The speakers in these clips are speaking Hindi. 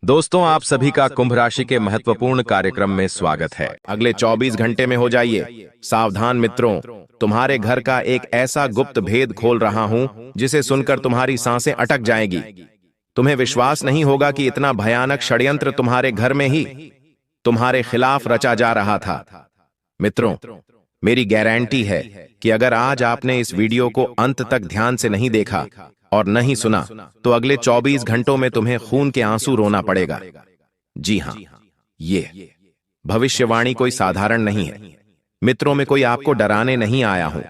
दोस्तों, आप सभी का कुंभ राशि के महत्वपूर्ण कार्यक्रम में स्वागत है। अगले 24 घंटे में हो जाइए सावधान मित्रों, तुम्हारे घर का एक ऐसा गुप्त भेद खोल रहा हूं जिसे सुनकर तुम्हारी सांसें अटक जाएंगी। तुम्हें विश्वास नहीं होगा कि इतना भयानक षड्यंत्र तुम्हारे घर में ही तुम्हारे खिलाफ रचा जा रहा था। मित्रों, मेरी गारंटी है कि अगर आज आपने इस वीडियो को अंत तक ध्यान से नहीं देखा और नहीं सुना तो अगले 24 घंटों में तुम्हें खून के आंसू रोना पड़ेगा। जी हां, ये भविष्यवाणी कोई साधारण नहीं है। मित्रों, में कोई आपको डराने नहीं आया हूं।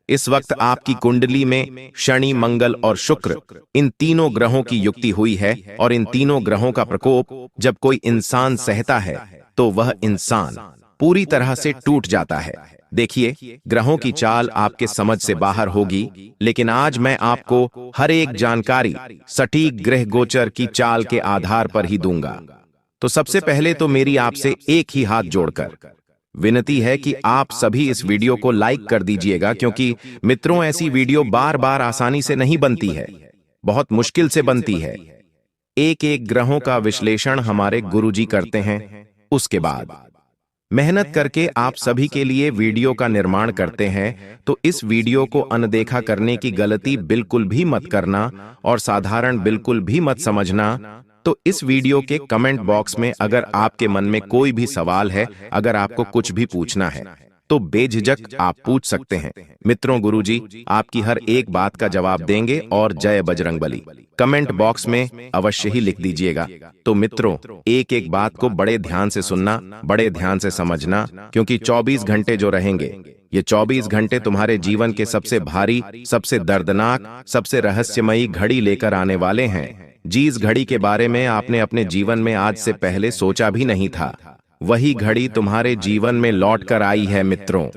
इस वक्त आपकी कुंडली में शनि, मंगल और शुक्र, इन तीनों ग्रहों की युक्ति हुई है और इन तीनों ग्रहों का प्रकोप जब कोई इंसान सहता है तो वह इंसान पूरी तरह से टूट जाता है। देखिए, ग्रहों की चाल आपके समझ से बाहर होगी, लेकिन आज मैं आपको हर एक जानकारी सटीक ग्रह गोचर की चाल के आधार पर ही दूंगा। तो सबसे पहले तो मेरी आपसे एक ही हाथ जोड़कर विनती है कि आप सभी इस वीडियो को लाइक कर दीजिएगा, क्योंकि मित्रों, ऐसी वीडियो बार बार आसानी से नहीं बनती है, बहुत मुश्किल से बनती है। एक एक ग्रहों का विश्लेषण हमारे गुरुजी करते हैं, उसके बाद मेहनत करके आप सभी के लिए वीडियो का निर्माण करते हैं। तो इस वीडियो को अनदेखा करने की गलती बिल्कुल भी मत करना और साधारण बिल्कुल भी मत समझना। तो इस वीडियो के कमेंट बॉक्स में अगर आपके मन में कोई भी सवाल है, अगर आपको कुछ भी पूछना है तो बेझिझक आप पूछ सकते हैं। मित्रों, गुरुजी आपकी हर एक बात का जवाब देंगे और जय बजरंगबली कमेंट बॉक्स में अवश्य ही लिख दीजिएगा। तो मित्रों, एक एक बात को बड़े ध्यान से सुनना, बड़े ध्यान से समझना, क्योंकि 24 घंटे जो रहेंगे, ये 24 घंटे तुम्हारे जीवन के सबसे भारी, सबसे दर्दनाक, सबसे रहस्यमयी घड़ी लेकर आने वाले हैं। जिस घड़ी के बारे में आपने अपने जीवन में आज से पहले सोचा भी नहीं था, वही घड़ी तुम्हारे जीवन में लौट कर आई है मित्रों।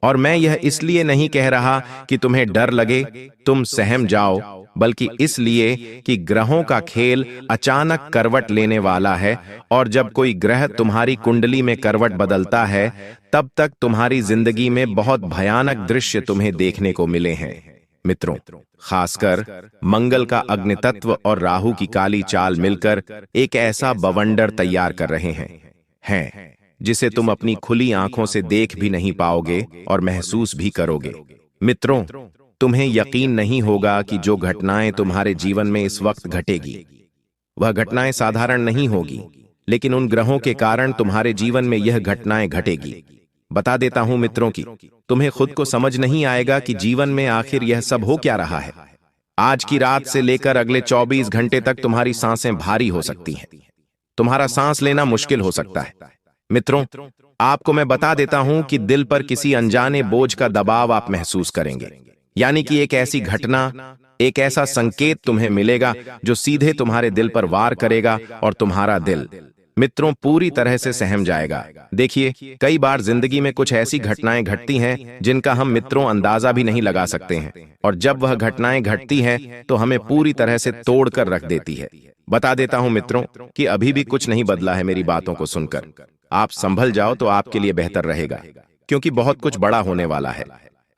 और मैं यह इसलिए नहीं कह रहा कि तुम्हें डर लगे, तुम सहम जाओ, बल्कि इसलिए कि ग्रहों का खेल अचानक करवट लेने वाला है। और जब कोई ग्रह तुम्हारी कुंडली में करवट बदलता है, तब तक तुम्हारी जिंदगी में बहुत भयानक दृश्य तुम्हें देखने को मिले हैं। मित्रों, खासकर मंगल का अग्नि तत्व और राहु की काली चाल मिलकर एक ऐसा बवंडर तैयार कर रहे हैं जिसे तुम अपनी खुली आंखों से देख भी नहीं पाओगे और महसूस भी करोगे। मित्रों, तुम्हें यकीन नहीं होगा कि जो घटनाएं तुम्हारे जीवन में इस वक्त घटेगी, वह घटनाएं साधारण नहीं होगी, लेकिन उन ग्रहों के कारण तुम्हारे जीवन में यह घटनाएं घटेगी। बता देता हूं मित्रों की तुम्हें खुद को समझ नहीं आएगा कि जीवन में आखिर यह सब हो क्या रहा है। आज की रात से लेकर अगले 24 घंटे तक तुम्हारी सांसें भारी हो सकती हैं, तुम्हारा सांस लेना मुश्किल हो सकता है। मित्रों, आपको मैं बता देता हूं कि दिल पर किसी अनजाने बोझ का दबाव आप महसूस करेंगे, यानी कि एक ऐसी घटना, एक ऐसा संकेत तुम्हें मिलेगा जो सीधे तुम्हारे दिल पर वार करेगा और तुम्हारा दिल, मित्रों, पूरी तरह से सहम जाएगा। देखिए, कई बार जिंदगी में कुछ ऐसी घटनाएं घटती हैं जिनका हम मित्रों अंदाजा भी नहीं लगा सकते हैं, और जब वह घटनाएं घटती हैं तो हमें पूरी तरह से तोड़कर रख देती है। बता देता हूं मित्रों कि अभी भी कुछ नहीं बदला है। मेरी बातों को सुनकर आप संभल जाओ तो आपके लिए बेहतर रहेगा, क्योंकि बहुत कुछ बड़ा होने वाला है।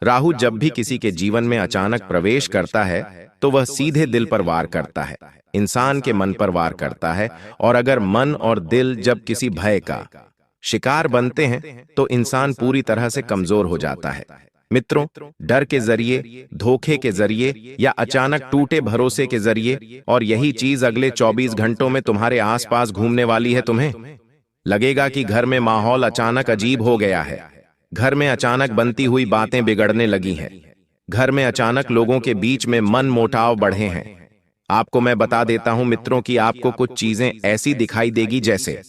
राहु जब भी किसी के जीवन में अचानक प्रवेश करता है तो वह सीधे दिल पर वार करता है, इंसान के मन पर वार करता है। और अगर मन और दिल जब किसी भय का शिकार बनते हैं तो इंसान पूरी तरह से कमजोर हो जाता है। मित्रों, डर के जरिए, धोखे के जरिए या अचानक टूटे भरोसे के जरिए, और यही चीज अगले 24 घंटों में तुम्हारे आसपास घूमने वाली है। तुम्हें लगेगा कि घर में माहौल अचानक अजीब हो गया है, घर में अचानक बनती हुई बातें बिगड़ने लगी हैं, घर में अचानक लोगों के बीच में मन मोटाव बढ़े हैं। आपको मैं बता देता हूं मित्रों कि आपको कुछ चीजें ऐसी दिखाई देगी जैसे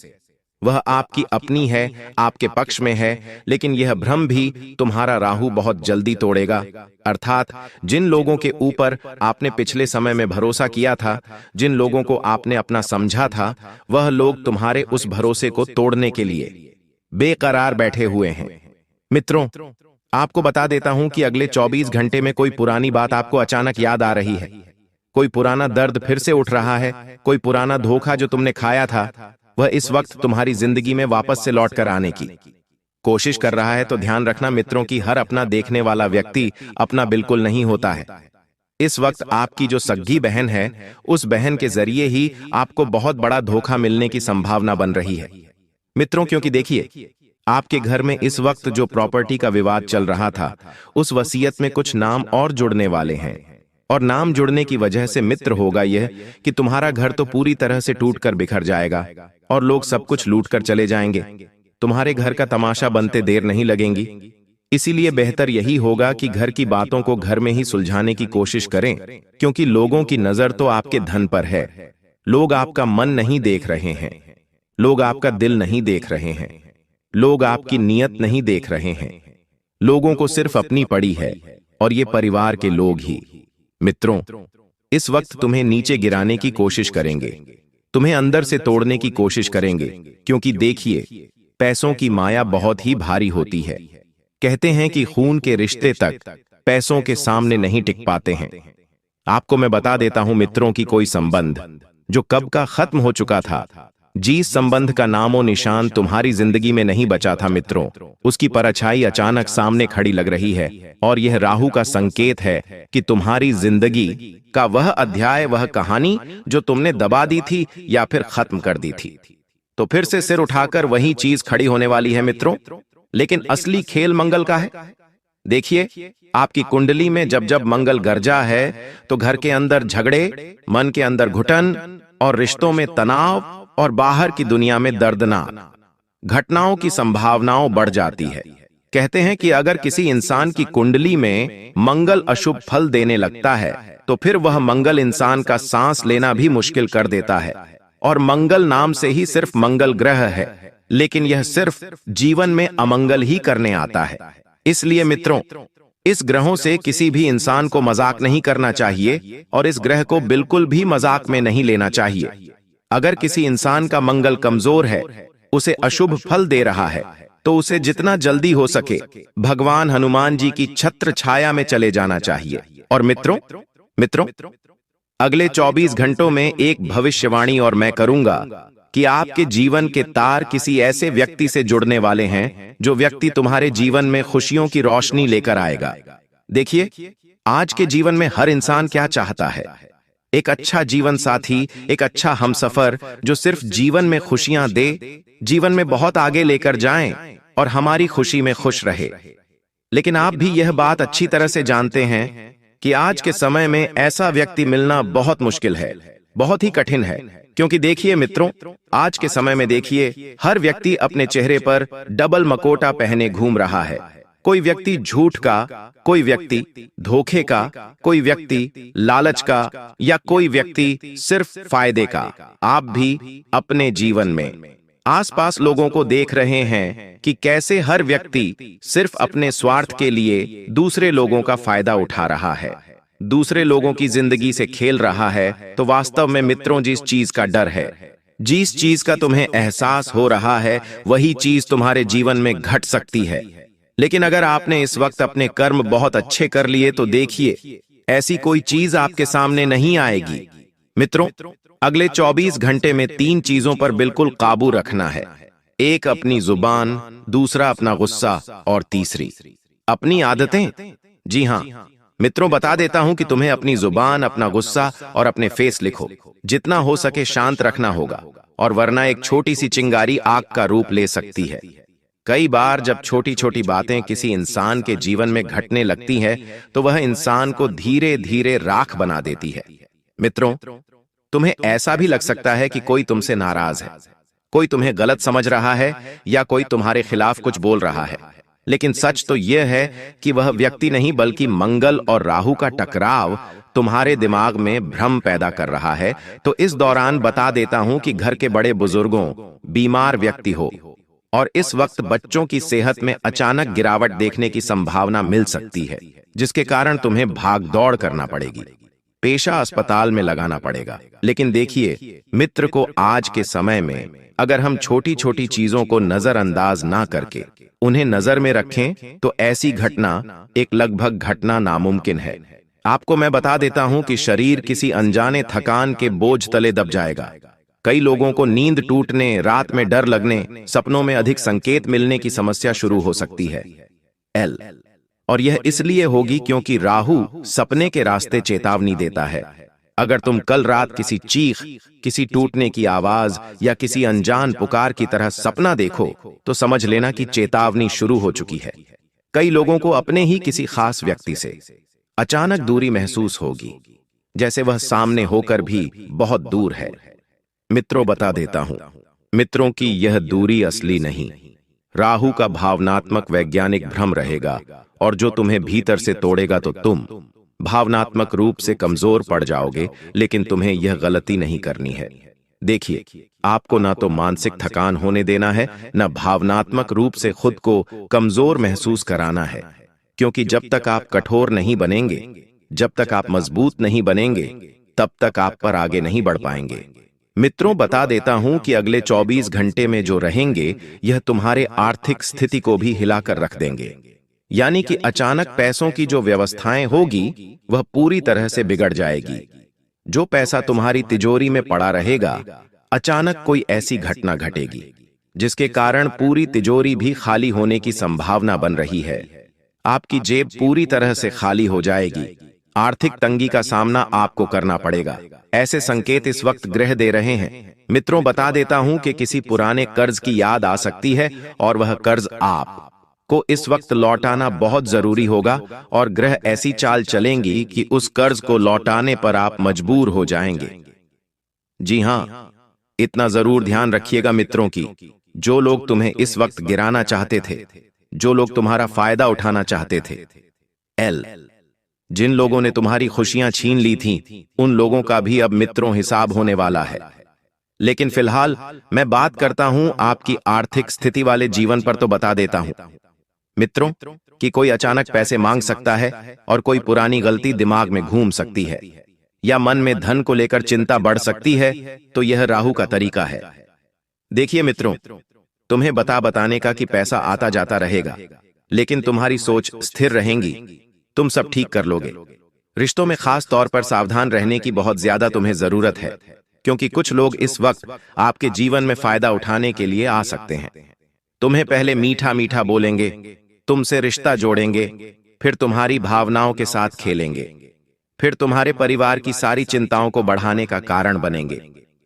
वह आपकी अपनी है, आपके पक्ष में है, लेकिन यह भ्रम भी तुम्हारा राहु बहुत जल्दी तोड़ेगा। अर्थात जिन लोगों के ऊपर आपने पिछले समय में भरोसा किया था, जिन लोगों को आपने अपना समझा था, वह लोग तुम्हारे उस भरोसे को तोड़ने के लिए बेकरार बैठे हुए हैं। मित्रों, आपको बता देता हूं कि अगले 24 घंटे में कोई पुरानी बात आपको अचानक याद आ रही है, कोई पुराना दर्द फिर से उठ रहा है, कोई पुराना धोखा जो तुमने खाया था वह इस वक्त तुम्हारी जिंदगी में वापस से लौट कर आने की कोशिश कर रहा है। तो ध्यान रखना मित्रों कि हर अपना देखने वाला व्यक्ति अपना बिल्कुल नहीं होता है। इस वक्त आपकी जो सग्गी बहन है, उस बहन के जरिए ही आपको बहुत बड़ा धोखा मिलने की संभावना बन रही है मित्रों। क्योंकि देखिए, आपके घर में इस वक्त जो प्रॉपर्टी का विवाद चल रहा था, उस वसीयत में कुछ नाम और जुड़ने वाले हैं। और नाम जुड़ने की वजह से मित्र होगा यह कि तुम्हारा घर तो पूरी तरह से टूटकर बिखर जाएगा और लोग सब कुछ लूटकर चले जाएंगे। तुम्हारे घर का तमाशा बनते देर नहीं लगेंगी। इसीलिए बेहतर यही होगा कि घर की बातों को घर में ही सुलझाने की कोशिश करें, क्योंकि लोगों की नजर तो आपके धन पर है। लोग आपका मन नहीं देख रहे हैं, लोग आपका दिल नहीं देख रहे हैं, लोग आपकी नीयत नहीं देख रहे हैं। लोगों को सिर्फ अपनी पड़ी है, और ये परिवार के लोग ही। मित्रों, इस वक्त तुम्हें नीचे गिराने की कोशिश करेंगे, तुम्हें अंदर से तोड़ने की कोशिश करेंगे, क्योंकि देखिए, पैसों की माया बहुत ही भारी होती है। कहते हैं कि खून के रिश्ते तक पैसों के सामने नहीं टिक पाते हैं। आपको मैं बता देता हूं मित्रों की कोई संबंध जो कब का खत्म हो चुका था, जिस संबंध का नामो निशान तुम्हारी जिंदगी में नहीं बचा था मित्रों, उसकी परछाई अचानक सामने खड़ी लग रही है। और यह राहु का संकेत है कि तुम्हारी जिंदगी का वह अध्याय, वह कहानी जो तुमने दबा दी थी या फिर खत्म कर दी थी, तो फिर से सिर उठाकर वही चीज खड़ी होने वाली है मित्रों। लेकिन असली खेल मंगल का है। देखिए, आपकी कुंडली में जब जब मंगल गरजा है तो घर के अंदर झगड़े, मन के अंदर घुटन और रिश्तों में तनाव और बाहर की दुनिया में दर्दनाक घटनाओं की संभावनाओं बढ़ जाती है। कहते हैं कि अगर किसी इंसान की कुंडली में मंगल अशुभ फल देने लगता है तो फिर वह मंगल इंसान का सांस लेना भी मुश्किल कर देता है। और मंगल नाम से ही सिर्फ मंगल ग्रह है, लेकिन यह सिर्फ जीवन में अमंगल ही करने आता है। इसलिए मित्रों, इस ग्रहों से किसी भी इंसान को मजाक नहीं करना चाहिए और इस ग्रह को बिल्कुल भी मजाक में नहीं लेना चाहिए। अगर किसी इंसान का मंगल कमजोर है, उसे अशुभ फल दे रहा है, तो उसे जितना जल्दी हो सके भगवान हनुमान जी की छत्र छाया में चले जाना चाहिए। और मित्रों, अगले 24 घंटों में एक भविष्यवाणी और मैं करूंगा कि आपके जीवन के तार किसी ऐसे व्यक्ति से जुड़ने वाले हैं जो व्यक्ति तुम्हारे जीवन में खुशियों की रोशनी लेकर आएगा। देखिए, आज के जीवन में हर इंसान क्या चाहता है? एक अच्छा जीवन साथी, एक अच्छा हमसफर जो सिर्फ जीवन में खुशियां दे, जीवन में बहुत आगे लेकर जाएं और हमारी खुशी में खुश रहे। लेकिन आप भी यह बात अच्छी तरह से जानते हैं कि आज के समय में ऐसा व्यक्ति मिलना बहुत मुश्किल है, बहुत ही कठिन है। क्योंकि देखिए मित्रों, आज के समय में देखिए, हर व्यक्ति अपने चेहरे पर डबल मकोटा पहने घूम रहा है। कोई व्यक्ति झूठ का, कोई व्यक्ति धोखे का, कोई व्यक्ति लालच का, या कोई व्यक्ति सिर्फ फायदे का। आप भी अपने जीवन में आसपास लोगों को देख रहे हैं कि कैसे हर व्यक्ति सिर्फ अपने स्वार्थ के लिए दूसरे लोगों का फायदा उठा रहा है, दूसरे लोगों की जिंदगी से खेल रहा है। तो वास्तव में मित्रों, जिस चीज का डर है, जिस चीज का तुम्हें एहसास हो रहा है, वही चीज तुम्हारे जीवन में घट सकती है। लेकिन अगर आपने इस वक्त अपने कर्म बहुत अच्छे कर लिए तो देखिए, ऐसी कोई चीज आपके सामने नहीं आएगी। मित्रों, अगले 24 घंटे में 3 चीजों पर बिल्कुल काबू रखना है। एक अपनी जुबान, दूसरा अपना गुस्सा और तीसरी अपनी आदतें। जी हां मित्रों, बता देता हूं कि तुम्हें अपनी जुबान, अपना गुस्सा और अपने फेस लिखो जितना हो सके शांत रखना होगा, और वरना एक छोटी सी चिंगारी आग का रूप ले सकती है। कई बार जब छोटी छोटी बातें किसी इंसान के जीवन में घटने लगती हैं, तो वह इंसान को धीरे धीरे राख बना देती है। मित्रों, तुम्हें ऐसा भी लग सकता है कि कोई तुमसे नाराज है, कोई तुम्हें गलत समझ रहा है, या कोई तुम्हारे खिलाफ कुछ बोल रहा है। लेकिन सच तो यह है कि वह व्यक्ति नहीं, बल्कि मंगल और राहु का टकराव तुम्हारे दिमाग में भ्रम पैदा कर रहा है। तो इस दौरान बता देता हूं कि घर के बड़े बुजुर्गों, बीमार व्यक्ति हो, और इस वक्त बच्चों की सेहत में अचानक गिरावट देखने की संभावना मिल सकती है, जिसके कारण तुम्हें भाग दौड़ करना पड़ेगी, पेशा अस्पताल में लगाना पड़ेगा। लेकिन देखिए मित्र को, आज के समय में अगर हम छोटी छोटी चीजों को नजरअंदाज ना करके उन्हें नजर में रखें, तो ऐसी घटना, एक लगभग घटना नामुमकिन है। आपको मैं बता देता हूं कि शरीर किसी अनजाने थकान के बोझ तले दब जाएगा। कई लोगों को नींद टूटने, रात में डर लगने, सपनों में अधिक संकेत मिलने की समस्या शुरू हो सकती है। और यह इसलिए होगी क्योंकि राहु सपने के रास्ते चेतावनी देता है। अगर तुम कल रात किसी चीख, किसी टूटने की आवाज या किसी अनजान पुकार की तरह सपना देखो, तो समझ लेना कि चेतावनी शुरू हो चुकी है। कई लोगों को अपने ही किसी खास व्यक्ति से अचानक दूरी महसूस होगी, जैसे वह सामने होकर भी बहुत दूर है। मित्रों, बता देता हूं, मित्रों की यह दूरी असली नहीं, राहु का भावनात्मक वैज्ञानिक भ्रम रहेगा, और जो तुम्हें भीतर से तोड़ेगा तो तुम भावनात्मक रूप से कमजोर पड़ जाओगे। लेकिन तुम्हें यह गलती नहीं करनी है। देखिए, आपको ना तो मानसिक थकान होने देना है, न भावनात्मक रूप से खुद को कमजोर महसूस कराना है, क्योंकि जब तक आप कठोर नहीं बनेंगे, जब तक आप मजबूत नहीं बनेंगे, तब तक आप पर आगे नहीं बढ़ पाएंगे। मित्रों, बता देता हूं कि अगले 24 घंटे में जो रहेंगे, यह तुम्हारे आर्थिक स्थिति को भी हिलाकर रख देंगे। यानी कि अचानक पैसों की जो व्यवस्थाएं होगी, वह पूरी तरह से बिगड़ जाएगी। जो पैसा तुम्हारी तिजोरी में पड़ा रहेगा, अचानक कोई ऐसी घटना घटेगी जिसके कारण पूरी तिजोरी भी खाली होने की संभावना बन रही है। आपकी जेब पूरी तरह से खाली हो जाएगी। आर्थिक तंगी का सामना आपको करना पड़ेगा। ऐसे संकेत इस वक्त ग्रह दे रहे हैं। मित्रों, बता देता हूं कि किसी पुराने कर्ज की याद आ सकती है, और वह कर्ज आप को इस वक्त लौटाना बहुत जरूरी होगा, और ग्रह ऐसी चाल चलेंगी कि उस कर्ज को लौटाने पर आप मजबूर हो जाएंगे। जी हां, इतना जरूर ध्यान रखिएगा मित्रों की जो लोग तुम्हें इस वक्त गिराना चाहते थे, जो लोग तुम्हारा फायदा उठाना चाहते थे, जिन लोगों ने तुम्हारी खुशियां छीन ली थीं, उन लोगों का भी अब मित्रों हिसाब होने वाला है। लेकिन फिलहाल मैं बात करता हूं आपकी आर्थिक स्थिति वाले जीवन पर, तो बता देता हूं मित्रों कि कोई अचानक पैसे मांग सकता है, और कोई पुरानी गलती दिमाग में घूम सकती है, या मन में धन को लेकर चिंता बढ़ सकती है। तो यह राहु का तरीका है। देखिए मित्रों, तुम्हें बताने का कि पैसा आता जाता रहेगा, लेकिन तुम्हारी सोच स्थिर रहेगी, तुम सब ठीक कर लोगे। रिश्तों में खास तौर पर सावधान रहने की बहुत ज्यादा तुम्हें जरूरत है, क्योंकि कुछ लोग इस वक्त आपके जीवन में फायदा उठाने के लिए आ सकते हैं। तुम्हें पहले मीठा मीठा बोलेंगे, तुमसे रिश्ता जोड़ेंगे, फिर तुम्हारी भावनाओं के साथ खेलेंगे, फिर तुम्हारे परिवार की सारी चिंताओं को बढ़ाने का कारण बनेंगे।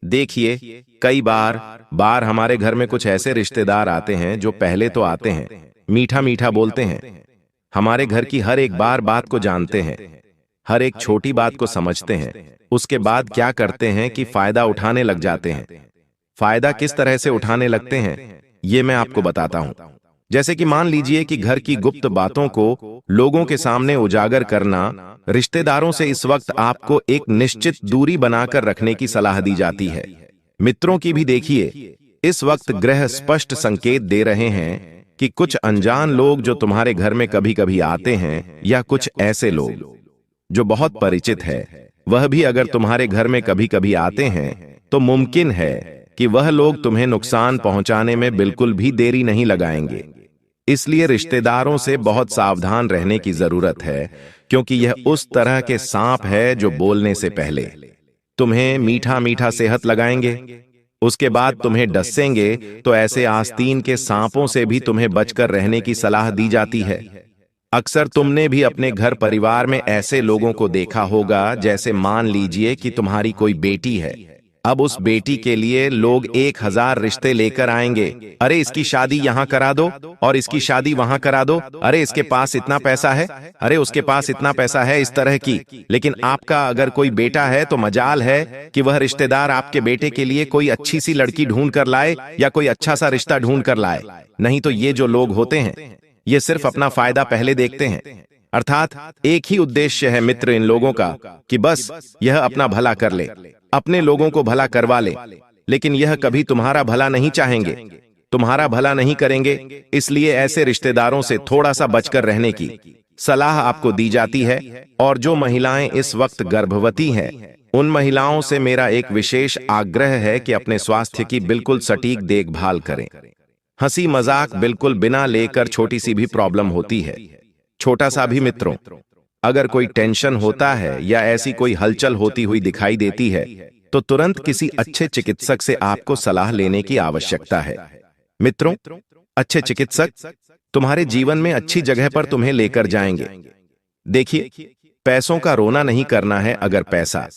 देखिए, कई बार हमारे घर में कुछ ऐसे रिश्तेदार आते हैं जो पहले तो आते हैं, मीठा मीठा बोलते हैं, हमारे घर की हर एक बात को जानते हैं, हर एक छोटी बात को समझते हैं। उसके बाद क्या करते हैं कि फायदा उठाने लग जाते हैं। फायदा किस तरह से उठाने लगते हैं, ये मैं आपको बताता हूं। जैसे कि मान लीजिए कि घर की गुप्त बातों को लोगों के सामने उजागर करना। रिश्तेदारों से इस वक्त आपको एक निश्चित दूरी बनाकर रखने की सलाह दी जाती है। मित्रों की भी देखिए, इस वक्त ग्रह स्पष्ट संकेत दे रहे हैं कि कुछ अनजान लोग जो तुम्हारे घर में कभी कभी आते हैं, या कुछ ऐसे लोग जो बहुत परिचित है, वह भी अगर तुम्हारे घर में कभी कभी आते हैं, तो मुमकिन है कि वह लोग तुम्हें नुकसान पहुंचाने में बिल्कुल भी देरी नहीं लगाएंगे। इसलिए रिश्तेदारों से बहुत सावधान रहने की जरूरत है, क्योंकि यह उस तरह के सांप है जो बोलने से पहले तुम्हें मीठा मीठा सेहत लगाएंगे, उसके बाद तुम्हें डसेंगे। तो ऐसे आस्तीन के सांपों से भी तुम्हें बचकर रहने की सलाह दी जाती है। अक्सर तुमने भी अपने घर परिवार में ऐसे लोगों को देखा होगा, जैसे मान लीजिए कि तुम्हारी कोई बेटी है। अब उस बेटी के लिए लोग 1000 रिश्ते लेकर आएंगे। अरे इसकी शादी यहाँ करा दो, और इसकी शादी वहां करा दो। अरे इसके पास इतना पैसा है, अरे उसके पास इतना पैसा है, इस तरह की। लेकिन आपका अगर कोई बेटा है तो मजाल है कि वह रिश्तेदार आपके बेटे के लिए कोई अच्छी सी लड़की ढूंढ कर लाए, या कोई अच्छा सा रिश्ता ढूंढ कर लाए। नहीं तो ये जो लोग होते हैं, ये सिर्फ अपना फायदा पहले देखते हैं। अर्थात एक ही उद्देश्य है मित्र इन लोगों का कि बस यह अपना भला कर ले, अपने लोगों को भला करवा ले। लेकिन यह कभी तुम्हारा भला नहीं चाहेंगे, तुम्हारा भला नहीं करेंगे। इसलिए ऐसे रिश्तेदारों से थोड़ा सा बचकर रहने की सलाह आपको दी जाती है। और जो महिलाएं इस वक्त गर्भवती हैं, उन महिलाओं से मेरा एक विशेष आग्रह है कि अपने स्वास्थ्य की बिल्कुल सटीक देखभाल करें। हंसी मजाक बिल्कुल बिना लेकर छोटी सी भी प्रॉब्लम होती है, छोटा सा भी मित्रों, अगर कोई टेंशन होता है या ऐसी कोई हलचल होती हुई दिखाई देती है, तो तुरंत किसी अच्छे चिकित्सक से आपको सलाह लेने की आवश्यकता है। मित्रों, अच्छे चिकित्सक तुम्हारे जीवन में अच्छी जगह पर तुम्हें लेकर जाएंगे। देखिए, पैसों का रोना नहीं करना है अगर पैसा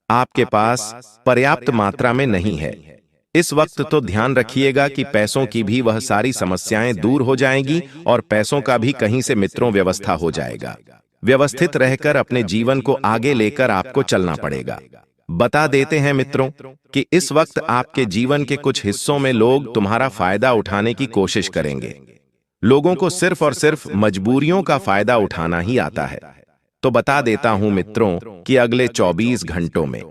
आपके पास पर्याप्त मात्रा में नहीं है। इस वक्त तो ध्यान रखिएगा कि पैसों की भी वह सारी समस्याएं दूर हो जाएंगी और पैसों का भी कहीं से मित्रों व्यवस्था हो जाएगा। व्यवस्थित रहकर अपने जीवन को आगे लेकर आपको चलना पड़ेगा। बता देते हैं मित्रों कि इस वक्त आपके जीवन के कुछ हिस्सों में लोग तुम्हारा फायदा उठाने की कोशिश करेंगे। लोगों को सिर्फ और सिर्फ मजबूरियों का फायदा उठाना ही आता है। तो बता देता हूं मित्रों कि अगले 24 घंटों में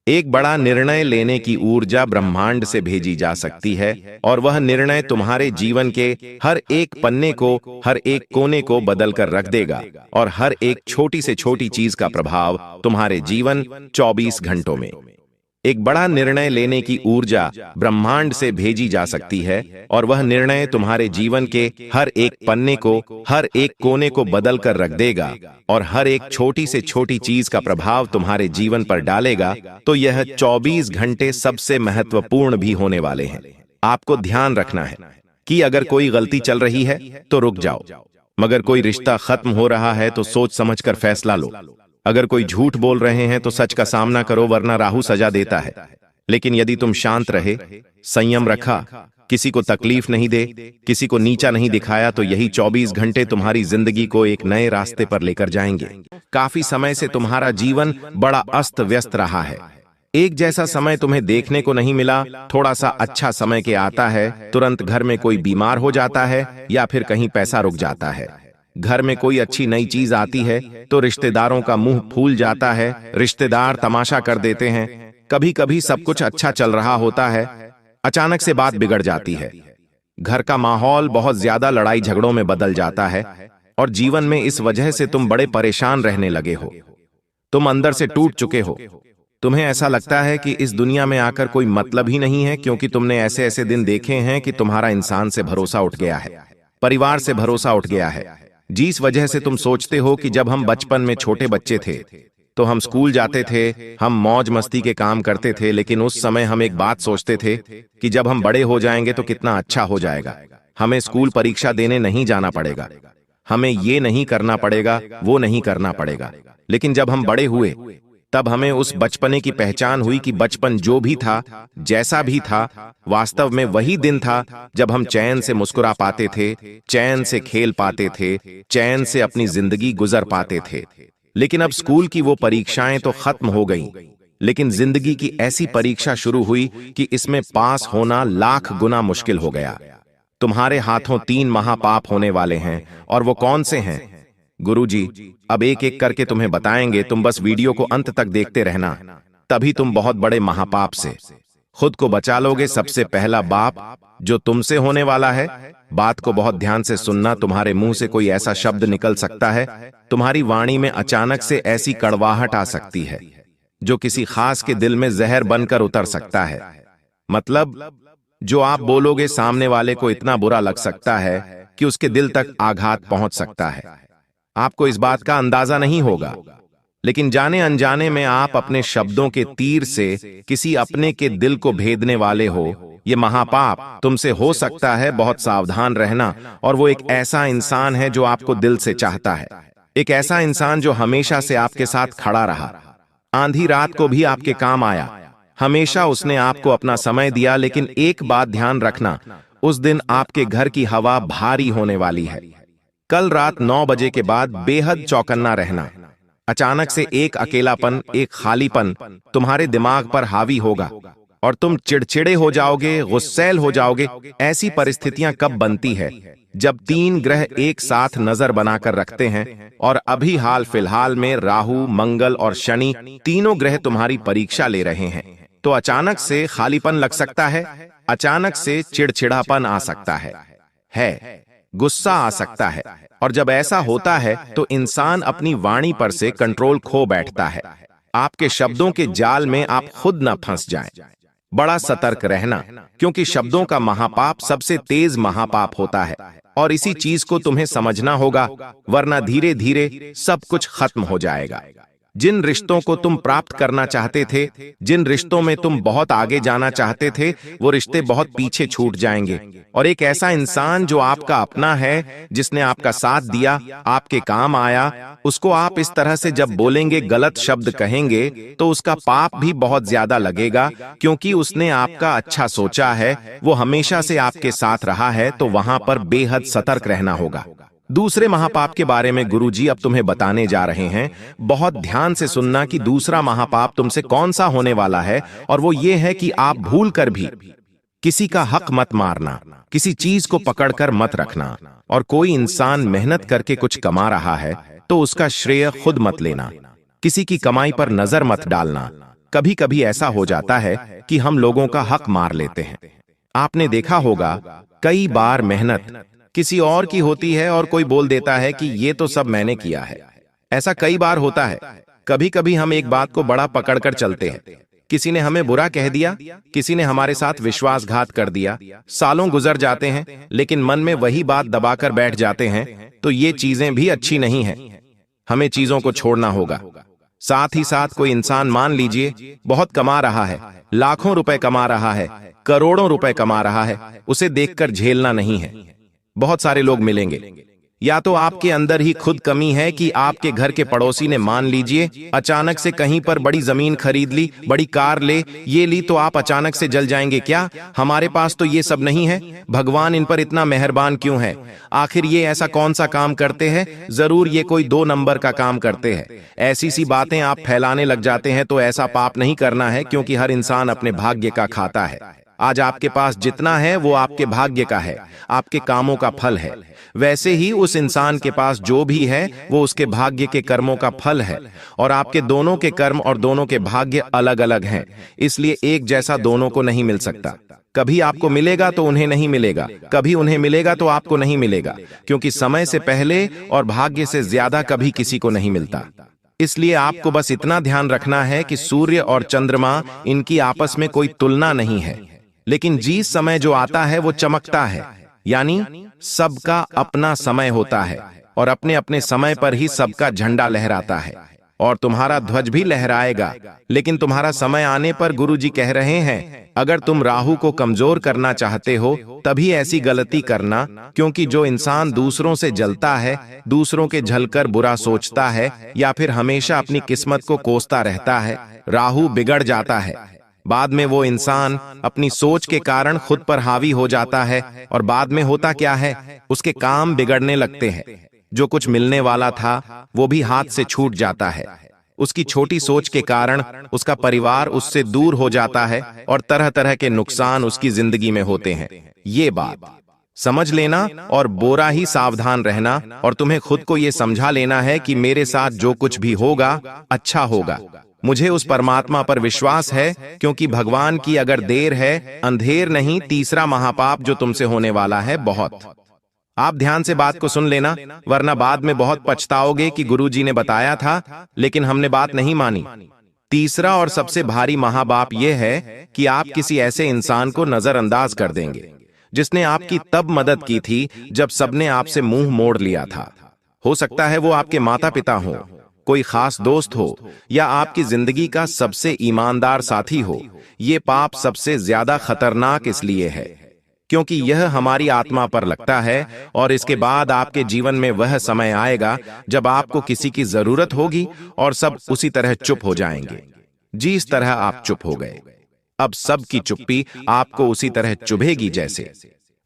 एक बड़ा निर्णय लेने की ऊर्जा ब्रह्मांड से भेजी जा सकती है और वह निर्णय तुम्हारे जीवन के हर एक पन्ने को, हर एक कोने को बदल कर रख देगा और हर एक छोटी से छोटी चीज का प्रभाव तुम्हारे जीवन 24 घंटों में। एक बड़ा निर्णय लेने की ऊर्जा ब्रह्मांड से भेजी जा सकती है और वह निर्णय तुम्हारे जीवन के हर एक पन्ने को, हर एक कोने को बदल कर रख देगा और हर एक छोटी से छोटी चीज का प्रभाव तुम्हारे जीवन पर डालेगा। तो यह 24 घंटे सबसे महत्वपूर्ण भी होने वाले हैं। आपको ध्यान रखना है कि अगर कोई गलती चल रही है तो रुक जाओ, मगर कोई रिश्ता खत्म हो रहा है तो सोच समझकर फैसला लो। अगर कोई झूठ बोल रहे हैं तो सच का सामना करो, वरना राहु सजा देता है। लेकिन यदि तुम शांत रहे, संयम रखा, किसी को तकलीफ नहीं दे, किसी को नीचा नहीं दिखाया, तो यही 24 घंटे तुम्हारी जिंदगी को एक नए रास्ते पर लेकर जाएंगे। काफी समय से तुम्हारा जीवन बड़ा अस्त व्यस्त रहा है। एक जैसा समय तुम्हें देखने को नहीं मिला। थोड़ा सा अच्छा समय के आता है, तुरंत घर में कोई बीमार हो जाता है या फिर कहीं पैसा रुक जाता है। घर में कोई अच्छी नई चीज आती है तो रिश्तेदारों का मुंह फूल जाता है, रिश्तेदार तमाशा कर देते हैं। कभी कभी सब कुछ अच्छा चल रहा होता है, अचानक से बात बिगड़ जाती है। घर का माहौल बहुत ज्यादा लड़ाई झगड़ों में बदल जाता है और जीवन में इस वजह से तुम बड़े परेशान रहने लगे हो। तुम अंदर से टूट चुके हो। तुम्हें ऐसा लगता है कि इस दुनिया में आकर कोई मतलब ही नहीं है, क्योंकि तुमने ऐसे ऐसे दिन देखे हैं कि तुम्हारा इंसान से भरोसा उठ गया है, परिवार से भरोसा उठ गया है। जिस वजह से तुम सोचते हो कि जब हम बचपन में छोटे बच्चे थे तो हम स्कूल जाते थे, हम मौज मस्ती के काम करते थे, लेकिन उस समय हम एक बात सोचते थे कि जब हम बड़े हो जाएंगे तो कितना अच्छा हो जाएगा। हमें स्कूल परीक्षा देने नहीं जाना पड़ेगा, हमें ये नहीं करना पड़ेगा, वो नहीं करना पड़ेगा। लेकिन जब हम बड़े हुए तब हमें उस बचपने की पहचान हुई कि बचपन जो भी था, जैसा भी था, वास्तव में वही दिन था जब हम चैन से मुस्कुरा पाते थे, चैन से खेल पाते थे, चैन से अपनी जिंदगी गुजर पाते थे। लेकिन अब स्कूल की वो परीक्षाएं तो खत्म हो गईं, लेकिन जिंदगी की ऐसी परीक्षा शुरू हुई कि इसमें पास होना लाख गुना मुश्किल हो गया। तुम्हारे हाथों 3 महापाप होने वाले हैं, और वो कौन से हैं? गुरुजी अब एक एक करके तुम्हें बताएंगे, तुम बस वीडियो को अंत तक देखते रहना, तभी तुम बहुत बड़े महापाप से खुद को बचा लोगे। सबसे पहला पाप जो तुमसे होने वाला है, बात को बहुत ध्यान से सुनना। तुम्हारे मुंह से कोई ऐसा शब्द निकल सकता है, तुम्हारी वाणी में अचानक से ऐसी कड़वाहट आ सकती है जो किसी खास के दिल में जहर बनकर उतर सकता है। मतलब जो आप बोलोगे सामने वाले को इतना बुरा लग सकता है कि उसके दिल तक आघात पहुंच सकता है। आपको इस बात का अंदाजा नहीं होगा, लेकिन जाने अनजाने में आप अपने शब्दों के तीर से किसी अपने के दिल को भेदने वाले हो। ये महापाप तुमसे हो सकता है, बहुत सावधान रहना। और वो एक ऐसा इंसान है जो आपको दिल से चाहता है, एक ऐसा इंसान जो हमेशा से आपके साथ खड़ा रहा, आंधी रात को भी आपके काम आया, हमेशा उसने आपको अपना समय दिया। लेकिन एक बात ध्यान रखना, उस दिन आपके घर की हवा भारी होने वाली है। कल रात 9 बजे के बाद बेहद चौकन्ना रहना। अचानक से एक अकेलापन, एक खालीपन तुम्हारे दिमाग पर हावी होगा और तुम चिड़चिड़े हो जाओगे, गुस्सैल हो जाओगे। ऐसी परिस्थितियां कब बनती है? जब 3 ग्रह एक साथ नजर बनाकर रखते हैं और अभी हाल फिलहाल में राहु, मंगल और शनि तीनों ग्रह तुम्हारी परीक्षा ले रहे हैं। तो अचानक से खालीपन लग सकता है, अचानक से चिड़चिड़ापन आ सकता है, गुस्सा आ सकता है। और जब ऐसा होता है तो इंसान अपनी वाणी पर से कंट्रोल खो बैठता है। आपके शब्दों के जाल में आप खुद न फंस जाएं। बड़ा सतर्क रहना, क्योंकि शब्दों का महापाप सबसे तेज महापाप होता है और इसी चीज को तुम्हें समझना होगा, वरना धीरे धीरे सब कुछ खत्म हो जाएगा। जिन रिश्तों को तुम प्राप्त करना चाहते थे, जिन रिश्तों में तुम बहुत आगे जाना चाहते थे, वो रिश्ते बहुत पीछे छूट जाएंगे। और एक ऐसा इंसान जो आपका अपना है, जिसने आपका साथ दिया, आपके काम आया, उसको आप इस तरह से जब बोलेंगे, गलत शब्द कहेंगे, तो उसका पाप भी बहुत ज्यादा लगेगा, क्योंकि उसने आपका अच्छा सोचा है, वो हमेशा से आपके साथ रहा है, तो वहां पर बेहद सतर्क रहना होगा। दूसरे महापाप के बारे में गुरुजी अब तुम्हें बताने जा रहे हैं। बहुत ध्यान से सुनना कि दूसरा महापाप तुमसे कौन सा होने वाला है, और वो ये है कि आप भूल कर भी किसी का हक मत मारना, किसी चीज को पकड़कर मत रखना, और कोई इंसान मेहनत करके कुछ कमा रहा है तो उसका श्रेय खुद मत लेना, किसी की कमाई पर नजर मत डालना। कभी कभी ऐसा हो जाता है कि हम लोगों का हक मार लेते हैं। आपने देखा होगा कई बार मेहनत किसी और की होती है और कोई बोल देता है कि ये तो सब मैंने किया है। ऐसा कई बार होता है। कभी कभी हम एक बात को बड़ा पकड़कर चलते हैं। किसी ने हमें बुरा कह दिया, किसी ने हमारे साथ विश्वासघात कर दिया, सालों गुजर जाते हैं, लेकिन मन में वही बात दबाकर बैठ जाते हैं। तो ये चीजें भी अच्छी नहीं है। हमें चीजों को छोड़ना होगा। साथ ही साथ कोई इंसान, मान लीजिए, बहुत कमा रहा है, लाखों रुपए कमा रहा है, करोड़ों रुपए कमा रहा है, उसे देखकर झेलना नहीं है। बहुत सारे लोग मिलेंगे। या तो आपके अंदर ही खुद कमी है कि आपके घर के पड़ोसी ने, मान लीजिए, अचानक से कहीं पर बड़ी जमीन खरीद ली, बड़ी कार ले ये ली, तो आप अचानक से जल जाएंगे। क्या हमारे पास तो ये सब नहीं है? भगवान इन पर इतना मेहरबान क्यों है? आखिर ये ऐसा कौन सा काम करते हैं? जरूर ये कोई 2 नंबर का काम करते हैं। ऐसी सी बातें आप फैलाने लग जाते हैं तो ऐसा पाप नहीं करना है, क्योंकि हर इंसान अपने भाग्य का खाता है। आज आपके पास जितना है वो आपके भाग्य का है, आपके कामों का फल है। वैसे ही उस इंसान के पास जो भी है वो उसके भाग्य के कर्मों का फल है। और आपके दोनों के कर्म और दोनों के भाग्य अलग अलग हैं, इसलिए एक जैसा दोनों को नहीं मिल सकता। कभी आपको मिलेगा तो उन्हें नहीं मिलेगा, कभी उन्हें मिलेगा तो आपको नहीं मिलेगा, क्योंकि समय से पहले और भाग्य से ज्यादा कभी किसी को नहीं मिलता। इसलिए आपको बस इतना ध्यान रखना है कि सूर्य और चंद्रमा, इनकी आपस में कोई तुलना नहीं है, लेकिन जिस समय जो आता है वो चमकता है। यानी सबका अपना समय होता है और अपने अपने समय पर ही सबका झंडा लहराता है, और तुम्हारा ध्वज भी लहराएगा। लेकिन तुम्हारा समय आने पर गुरुजी कह रहे हैं, अगर तुम राहु को कमजोर करना चाहते हो तभी ऐसी गलती करना, क्योंकि जो इंसान दूसरों से जलता है, दूसरों के झलकर बुरा सोचता है, या फिर हमेशा अपनी किस्मत को कोसता रहता है, राहु बिगड़ जाता है। बाद में वो इंसान अपनी सोच के कारण खुद पर हावी हो जाता है, और बाद में होता क्या है, उसके काम बिगड़ने लगते हैं। जो कुछ मिलने वाला था वो भी हाथ से छूट जाता है। उसकी छोटी सोच के कारण उसका परिवार उससे दूर हो जाता है, और तरह तरह के नुकसान उसकी जिंदगी में होते हैं। ये बात समझ लेना और बोरा ही सावधान रहना, और तुम्हें खुद को ये समझा लेना है कि मेरे साथ जो कुछ भी होगा अच्छा होगा। मुझे उस परमात्मा पर विश्वास है, क्योंकि भगवान की अगर देर है, अंधेर नहीं। तीसरा महापाप जो तुमसे होने वाला है, बहुत आप ध्यान से बात को सुन लेना, वरना बाद में बहुत पछताओगे कि गुरुजी ने बताया था लेकिन हमने बात नहीं मानी। तीसरा और सबसे भारी महापाप यह है कि आप किसी ऐसे इंसान को नजरअंदाज कर देंगे जिसने आपकी तब मदद की थी जब सबने आपसे मुंह मोड़ लिया था। हो सकता है वो आपके माता पिता हो, कोई खास दोस्त हो, या आपकी जिंदगी का सबसे ईमानदार साथी हो। ये पाप सबसे ज्यादा खतरनाक इसलिए है क्योंकि यह हमारी आत्मा पर लगता है, और इसके बाद आपके जीवन में वह समय आएगा जब आपको किसी की जरूरत होगी और सब उसी तरह चुप हो जाएंगे जिस तरह आप चुप हो गए। अब सबकी चुप्पी आपको उसी तरह चुभेगी जैसे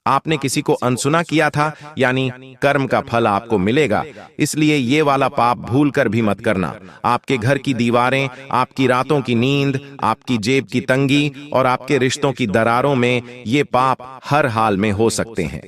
आपने किसी को अनसुना किया था, यानी कर्म का फल आपको मिलेगा। इसलिए ये वाला पाप भूल कर भी मत करना। आपके घर की दीवारें, आपकी रातों की नींद, आपकी जेब की तंगी और आपके रिश्तों की दरारों में ये पाप हर हाल में हो सकते हैं।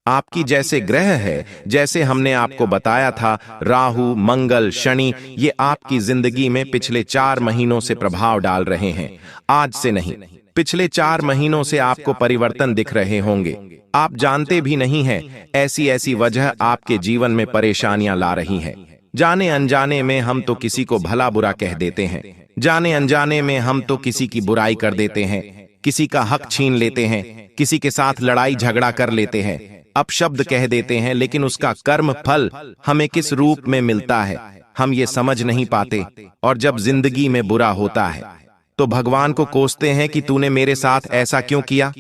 आपकी जैसे ग्रह है, जैसे हमने आपको बताया था, राहु, मंगल, शनि, ये आपकी जिंदगी में पिछले 4 महीनों से प्रभाव डाल रहे हैं। आज से नहीं, पिछले 4 महीनों से आपको परिवर्तन दिख रहे होंगे। आप जानते भी नहीं हैं, ऐसी ऐसी वजह आपके जीवन में परेशानियां ला रही हैं। जाने अनजाने में हम तो किसी को भला बुरा कह देते हैं, जाने अनजाने में हम तो किसी की बुराई कर देते हैं, किसी का हक छीन लेते हैं, किसी के साथ लड़ाई झगड़ा कर लेते हैं, अपशब्द कह देते हैं, लेकिन उसका कर्म फल हमें किस रूप में मिलता है? हम ये समझ नहीं पाते, और जब जिंदगी में बुरा होता है तो भगवान को कोसते हैं कि तूने मेरे साथ ऐसा क्यों किया।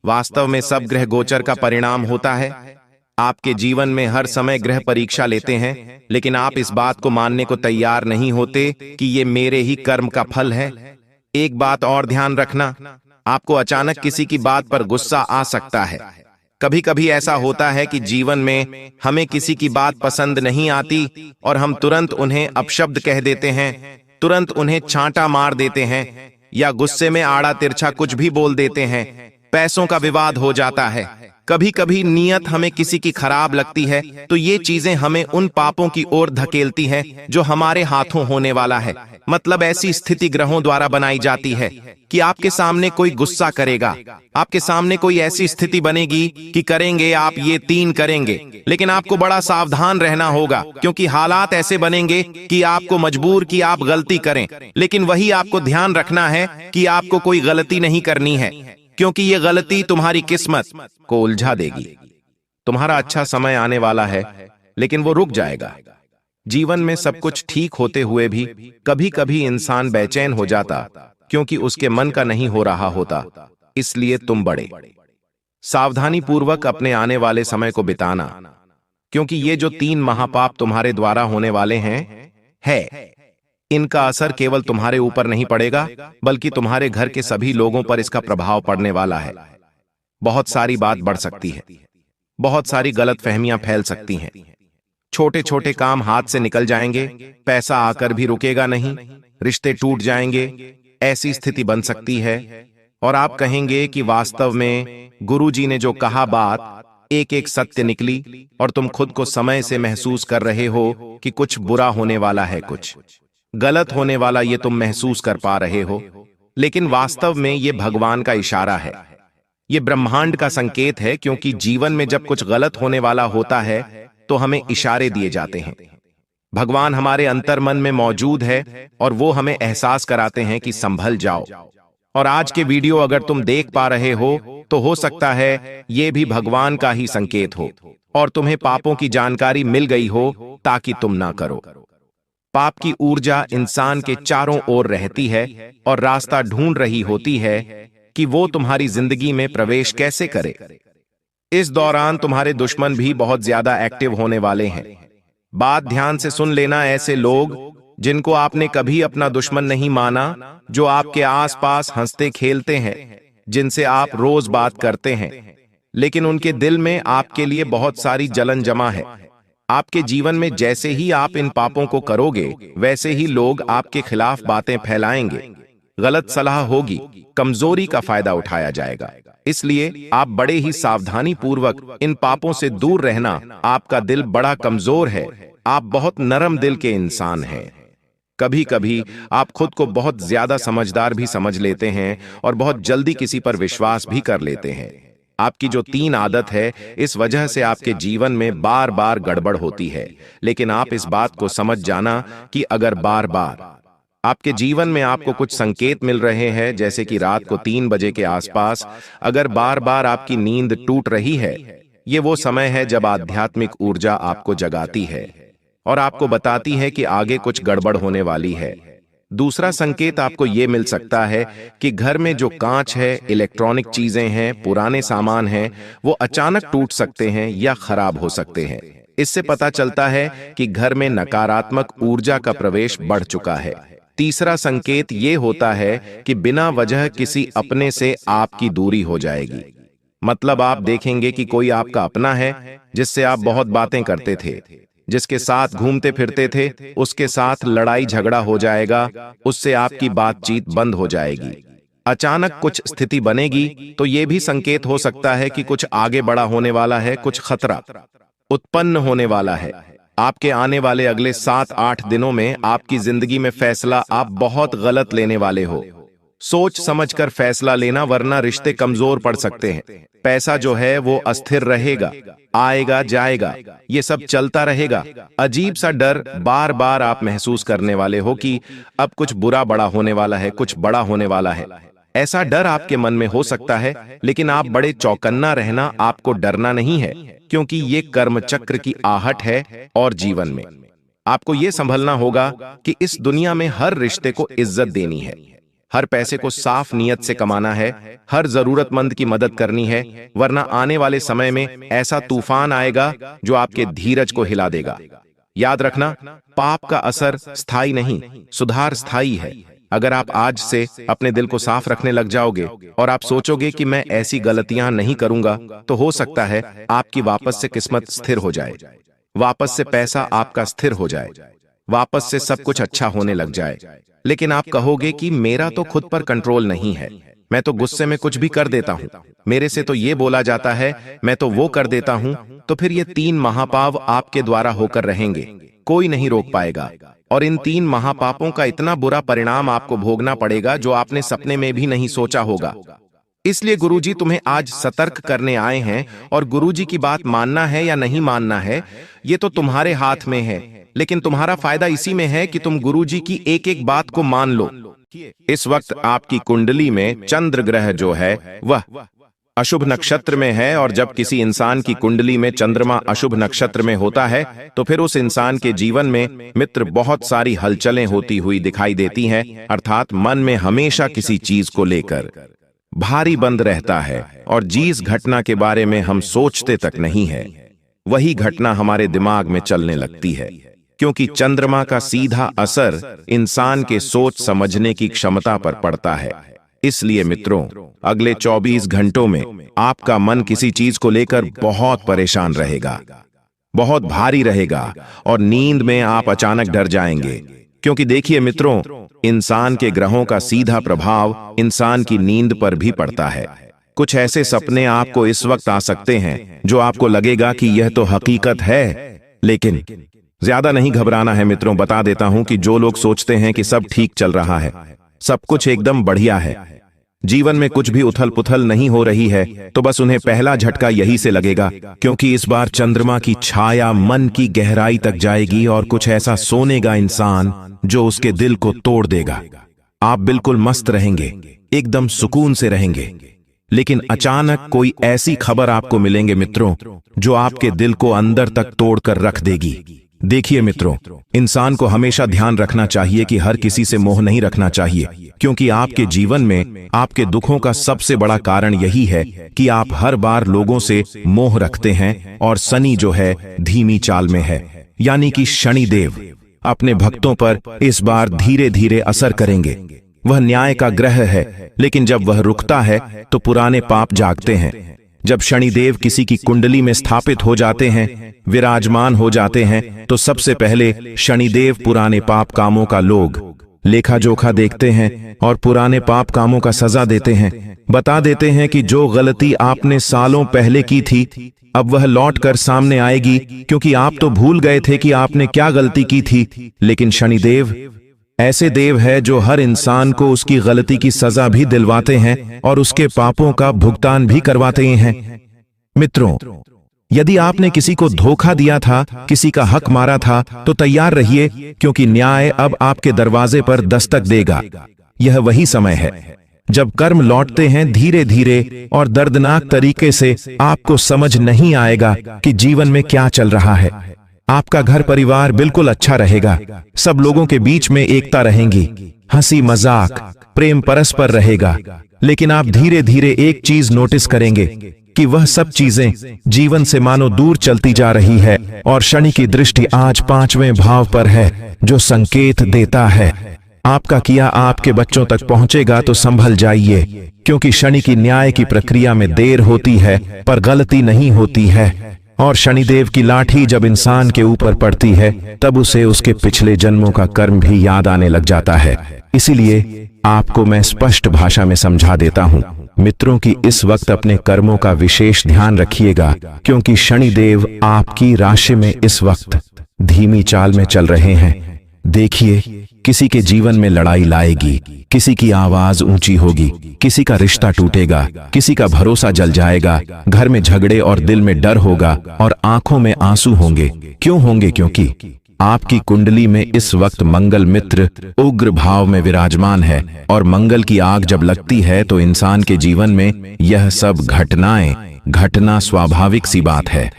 वास्तव में सब ग्रह गोचर का परिणाम होता है। आपके जीवन में हर समय ग्रह परीक्षा लेते हैं, लेकिन आप इस बात को मानने को तैयार नहीं होते कि ये मेरे ही कर्म का फल है। एक बात और ध्यान रखना, आपको अचानक किसी की बात पर गुस्सा आ सकता है। कभी कभी ऐसा होता है कि जीवन में हमें किसी की बात पसंद नहीं आती और हम तुरंत उन्हें अपशब्द कह देते हैं, तुरंत उन्हें छांटा मार देते हैं, या गुस्से में आड़ा तिरछा कुछ भी बोल देते हैं। पैसों का विवाद हो जाता है। कभी कभी नीयत हमें किसी की खराब लगती है, तो ये चीजें हमें उन पापों की ओर धकेलती हैं जो हमारे हाथों होने वाला है। मतलब ऐसी स्थिति ग्रहों द्वारा बनाई जाती है कि आपके सामने कोई गुस्सा करेगा, आपके सामने कोई ऐसी स्थिति बनेगी कि करेंगे आप ये 3 करेंगे, लेकिन आपको बड़ा सावधान रहना होगा, क्योंकि हालात ऐसे बनेंगे कि आपको मजबूर कि आप गलती करें। लेकिन वही आपको ध्यान रखना है कि आपको कोई गलती नहीं करनी है, क्योंकि ये गलती तुम्हारी किस्मत को उलझा देगी। तुम्हारा अच्छा समय आने वाला है, लेकिन वो रुक जाएगा। जीवन में सब कुछ ठीक होते हुए भी कभी कभी इंसान बेचैन हो जाता, क्योंकि उसके मन का नहीं हो रहा होता। इसलिए तुम बड़े सावधानी पूर्वक अपने आने वाले समय को बिताना, क्योंकि ये जो 3 महापाप तुम्हारे द्वारा होने वाले हैं, इनका असर केवल तुम्हारे ऊपर नहीं पड़ेगा, बल्कि तुम्हारे घर के सभी लोगों पर इसका प्रभाव पड़ने वाला है। बहुत सारी बात बढ़ सकती है, बहुत सारी गलतफहमियां फैल सकती हैं, छोटे छोटे काम हाथ से निकल जाएंगे, पैसा आकर भी रुकेगा नहीं, रिश्ते टूट जाएंगे। ऐसी स्थिति बन सकती है और आप कहेंगे कि वास्तव में गुरुजी ने जो कहा बात एक एक सत्य निकली, और तुम खुद को समय से महसूस कर रहे हो कि कुछ बुरा होने वाला है, कुछ गलत होने वाला, ये तुम महसूस कर पा रहे हो। लेकिन वास्तव में ये भगवान का इशारा है, ये ब्रह्मांड का संकेत है, क्योंकि जीवन में जब कुछ गलत होने वाला होता है तो हमें इशारे दिए जाते हैं। भगवान हमारे अंतर्मन में मौजूद है और वो हमें एहसास कराते हैं कि संभल जाओ। और आज के वीडियो अगर तुम देख पा रहे हो तो हो सकता है ये भी भगवान का ही संकेत हो और तुम्हें पापों की जानकारी मिल गई हो ताकि तुम ना करो। पाप की ऊर्जा इंसान के चारों ओर रहती है और रास्ता ढूंढ रही होती है कि वो तुम्हारी जिंदगी में प्रवेश कैसे करे। इस दौरान तुम्हारे दुश्मन भी बहुत ज्यादा एक्टिव होने वाले हैं। बात ध्यान से सुन लेना, ऐसे लोग जिनको आपने कभी अपना दुश्मन नहीं माना, जो आपके आसपास हंसते खेलते हैं, जिनसे आप रोज बात करते हैं, लेकिन उनके दिल में आपके लिए बहुत सारी जलन जमा है। आपके जीवन में जैसे ही आप इन पापों को करोगे, वैसे ही लोग आपके खिलाफ बातें फैलाएंगे, गलत सलाह होगी, कमजोरी का फायदा उठाया जाएगा। इसलिए आप बड़े ही सावधानी पूर्वक इन पापों से दूर रहना। आपका दिल बड़ा कमजोर है, आप बहुत नरम दिल के इंसान हैं। कभी कभी आप खुद को बहुत ज्यादा समझदार भी समझ लेते हैं और बहुत जल्दी किसी पर विश्वास भी कर लेते हैं। आपकी जो 3 आदत है, इस वजह से आपके जीवन में बार बार गड़बड़ होती है। लेकिन आप इस बात को समझ जाना कि अगर बार बार आपके जीवन में आपको कुछ संकेत मिल रहे हैं, जैसे कि रात को 3 बजे के आसपास अगर बार बार आपकी नींद टूट रही है, ये वो समय है जब आध्यात्मिक ऊर्जा आपको जगाती है और आपको बताती है कि आगे कुछ गड़बड़ होने वाली है। दूसरा संकेत आपको ये मिल सकता है कि घर में जो कांच है, इलेक्ट्रॉनिक चीजें हैं, पुराने सामान हैं, वो अचानक टूट सकते हैं या खराब हो सकते हैं। इससे पता चलता है कि घर में नकारात्मक ऊर्जा का प्रवेश बढ़ चुका है। तीसरा संकेत ये होता है कि बिना वजह किसी अपने से आपकी दूरी हो जाएगी। मतलब आप देखेंगे कि कोई आपका अपना है जिससे आप बहुत बातें करते थे, जिसके साथ घूमते फिरते थे, उसके साथ लड़ाई झगड़ा हो जाएगा, उससे आपकी बातचीत बंद हो जाएगी। अचानक कुछ स्थिति बनेगी तो यह भी संकेत हो सकता है कि कुछ आगे बड़ा होने वाला है, कुछ खतरा उत्पन्न होने वाला है। आपके आने वाले अगले 7-8 दिनों में आपकी जिंदगी में फैसला आप बहुत गलत लेने वाले हो। सोच समझकर फैसला लेना, वरना रिश्ते कमजोर पड़ सकते हैं। पैसा जो है वो अस्थिर रहेगा, आएगा जाएगा, ये सब चलता रहेगा। अजीब सा डर बार बार आप महसूस करने वाले हो कि अब कुछ बुरा बड़ा होने वाला है, कुछ बड़ा होने वाला है। ऐसा डर आपके मन में हो सकता है, लेकिन आप बड़े चौकन्ना रहना, आपको डरना नहीं है, क्योंकि ये कर्म चक्र की आहट है और जीवन में आपको ये संभलना होगा कि इस दुनिया में हर रिश्ते को इज्जत देनी है, हर पैसे को साफ नियत से कमाना है, हर जरूरतमंद की मदद करनी है, वरना आने वाले समय में ऐसा तूफान आएगा जो आपके धीरज को हिला देगा। याद रखना, पाप का असर स्थायी नहीं, सुधार स्थायी है। अगर आप आज से अपने दिल को साफ रखने लग जाओगे और आप सोचोगे कि मैं ऐसी गलतियां नहीं करूंगा, तो हो सकता है आपकी वापस से किस्मत स्थिर हो जाए, वापस से पैसा आपका स्थिर हो जाए, वापस से सब कुछ अच्छा होने लग जाए। लेकिन आप कहोगे कि मेरा तो खुद पर कंट्रोल नहीं है, मैं तो गुस्से में कुछ भी कर देता हूं, मेरे से तो ये बोला जाता है, मैं तो वो कर देता हूं। तो फिर ये 3 महापाप आपके द्वारा होकर रहेंगे, कोई नहीं रोक पाएगा। और इन 3 महापापों का इतना बुरा परिणाम आपको भोगना पड़ेगा जो आपने सपने में भी नहीं सोचा होगा। इसलिए गुरुजी तुम्हें आज सतर्क करने आए हैं, और गुरुजी की बात मानना है या नहीं मानना है ये तो तुम्हारे हाथ में है, लेकिन तुम्हारा फायदा इसी में है कि तुम गुरुजी की एक एक बात को मान लो। इस वक्त आपकी कुंडली में चंद्र ग्रह जो है वह अशुभ नक्षत्र में है, और जब किसी इंसान की कुंडली में चंद्रमा अशुभ नक्षत्र में होता है तो फिर उस इंसान के जीवन में मित्र बहुत सारी हलचलें होती हुई दिखाई देती हैं, अर्थात मन में हमेशा किसी चीज को लेकर भारी बंद रहता है, और जिस घटना के बारे में हम सोचते तक नहीं है वही घटना हमारे दिमाग में चलने लगती है, क्योंकि चंद्रमा का सीधा असर इंसान के सोच समझने की क्षमता पर पड़ता है। इसलिए मित्रों, अगले 24 घंटों में आपका मन किसी चीज को लेकर बहुत परेशान रहेगा, बहुत भारी रहेगा, और नींद में आप अचानक डर जाएंगे। क्योंकि देखिए मित्रों, इंसान के ग्रहों का सीधा प्रभाव इंसान की नींद पर भी पड़ता है। कुछ ऐसे सपने आपको इस वक्त आ सकते हैं जो आपको लगेगा कि यह तो हकीकत है, लेकिन ज्यादा नहीं घबराना है मित्रों। बता देता हूं कि जो लोग सोचते हैं कि सब ठीक चल रहा है, सब कुछ एकदम बढ़िया है, जीवन में कुछ भी उथल पुथल नहीं हो रही है, तो बस उन्हें पहला झटका यही से लगेगा, क्योंकि इस बार चंद्रमा की छाया मन की गहराई तक जाएगी और कुछ ऐसा सोनेगा इंसान जो उसके दिल को तोड़ देगा। आप बिल्कुल मस्त रहेंगे, एकदम सुकून से रहेंगे, लेकिन अचानक कोई ऐसी खबर आपको मिलेंगे मित्रों जो आपके दिल को अंदर तक तोड़कर रख देगी। देखिए मित्रों, इंसान को हमेशा ध्यान रखना चाहिए कि हर किसी से मोह नहीं रखना चाहिए, क्योंकि आपके जीवन में आपके दुखों का सबसे बड़ा कारण यही है कि आप हर बार लोगों से मोह रखते हैं, और शनि जो है धीमी चाल में है, यानी कि शनिदेव अपने भक्तों पर इस बार धीरे धीरे असर करेंगे। वह न्याय का ग्रह है, लेकिन जब वह रुकता है तो पुराने पाप जागते हैं। जब शनिदेव किसी की कुंडली में स्थापित हो जाते हैं, विराजमान हो जाते हैं, तो सबसे पहले शनिदेव पुराने पाप कामों का लोग लेखा जोखा देखते हैं और पुराने पाप कामों का सजा देते हैं। बता देते हैं कि जो गलती आपने सालों पहले की थी अब वह लौट कर सामने आएगी, क्योंकि आप तो भूल गए थे कि आपने क्या गलती की थी। लेकिन शनिदेव ऐसे देव है जो हर इंसान को उसकी गलती की सजा भी दिलवाते हैं और उसके पापों का भुगतान भी करवाते हैं। मित्रों, यदि आपने किसी को धोखा दिया था, किसी का हक मारा था, तो तैयार रहिए, क्योंकि न्याय अब आपके दरवाजे पर दस्तक देगा। यह वही समय है जब कर्म लौटते हैं धीरे धीरे और दर्दनाक तरीके से। आपको समझ नहीं आएगा कि जीवन में क्या चल रहा है। आपका घर परिवार बिल्कुल अच्छा रहेगा, सब लोगों के बीच में एकता रहेगी, हंसी मजाक प्रेम परस्पर रहेगा। लेकिन आप धीरे धीरे एक चीज नोटिस करेंगे कि वह सब चीजें जीवन से मानो दूर चलती जा रही है, और शनि की दृष्टि आज 5वें भाव पर है, जो संकेत देता है आपका किया आपके बच्चों तक पहुंचेगा। तो संभल जाइए, क्योंकि शनि की न्याय की प्रक्रिया में देर होती है पर गलती नहीं होती है। और शनिदेव की लाठी जब इंसान के ऊपर पड़ती है तब उसे उसके पिछले जन्मों का कर्म भी याद आने लग जाता है। इसीलिए आपको मैं स्पष्ट भाषा में समझा देता हूं मित्रों कि इस वक्त अपने कर्मों का विशेष ध्यान रखिएगा, क्योंकि शनिदेव आपकी राशि में इस वक्त धीमी चाल में चल रहे हैं। देखिए, किसी के जीवन में लड़ाई लाएगी, किसी की आवाज ऊंची होगी, किसी का रिश्ता टूटेगा, किसी का भरोसा जल जाएगा, घर में झगड़े और दिल में डर होगा और आंखों में आंसू होंगे। क्यों होंगे? क्योंकि आपकी कुंडली में इस वक्त मंगल मित्र उग्र भाव में विराजमान है, और मंगल की आग जब लगती है तो इंसान के जीवन में यह सब घटना स्वाभाविक सी बात है।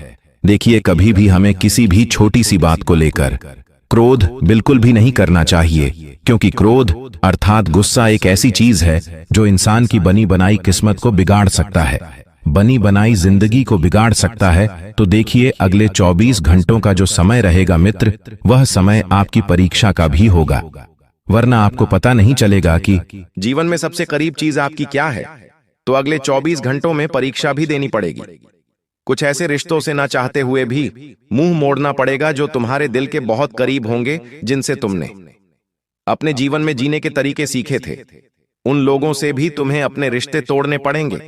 देखिए, कभी भी हमें किसी भी छोटी सी बात को लेकर क्रोध बिल्कुल भी नहीं करना चाहिए, क्योंकि क्रोध अर्थात गुस्सा एक ऐसी चीज है जो इंसान की बनी बनाई किस्मत को बिगाड़ सकता है, बनी बनाई जिंदगी को बिगाड़ सकता है। तो देखिए, अगले 24 घंटों का जो समय रहेगा मित्र, वह समय आपकी परीक्षा का भी होगा, वरना आपको पता नहीं चलेगा कि जीवन में सबसे करीब चीज आपकी क्या है। तो अगले 24 घंटों में परीक्षा भी देनी पड़ेगी। कुछ ऐसे रिश्तों से ना चाहते हुए भी मुंह मोड़ना पड़ेगा जो तुम्हारे दिल के बहुत करीब होंगे, जिनसे तुमने अपने जीवन में जीने के तरीके सीखे थे। उन लोगों से भी तुम्हें अपने रिश्ते तोड़ने पड़ेंगे।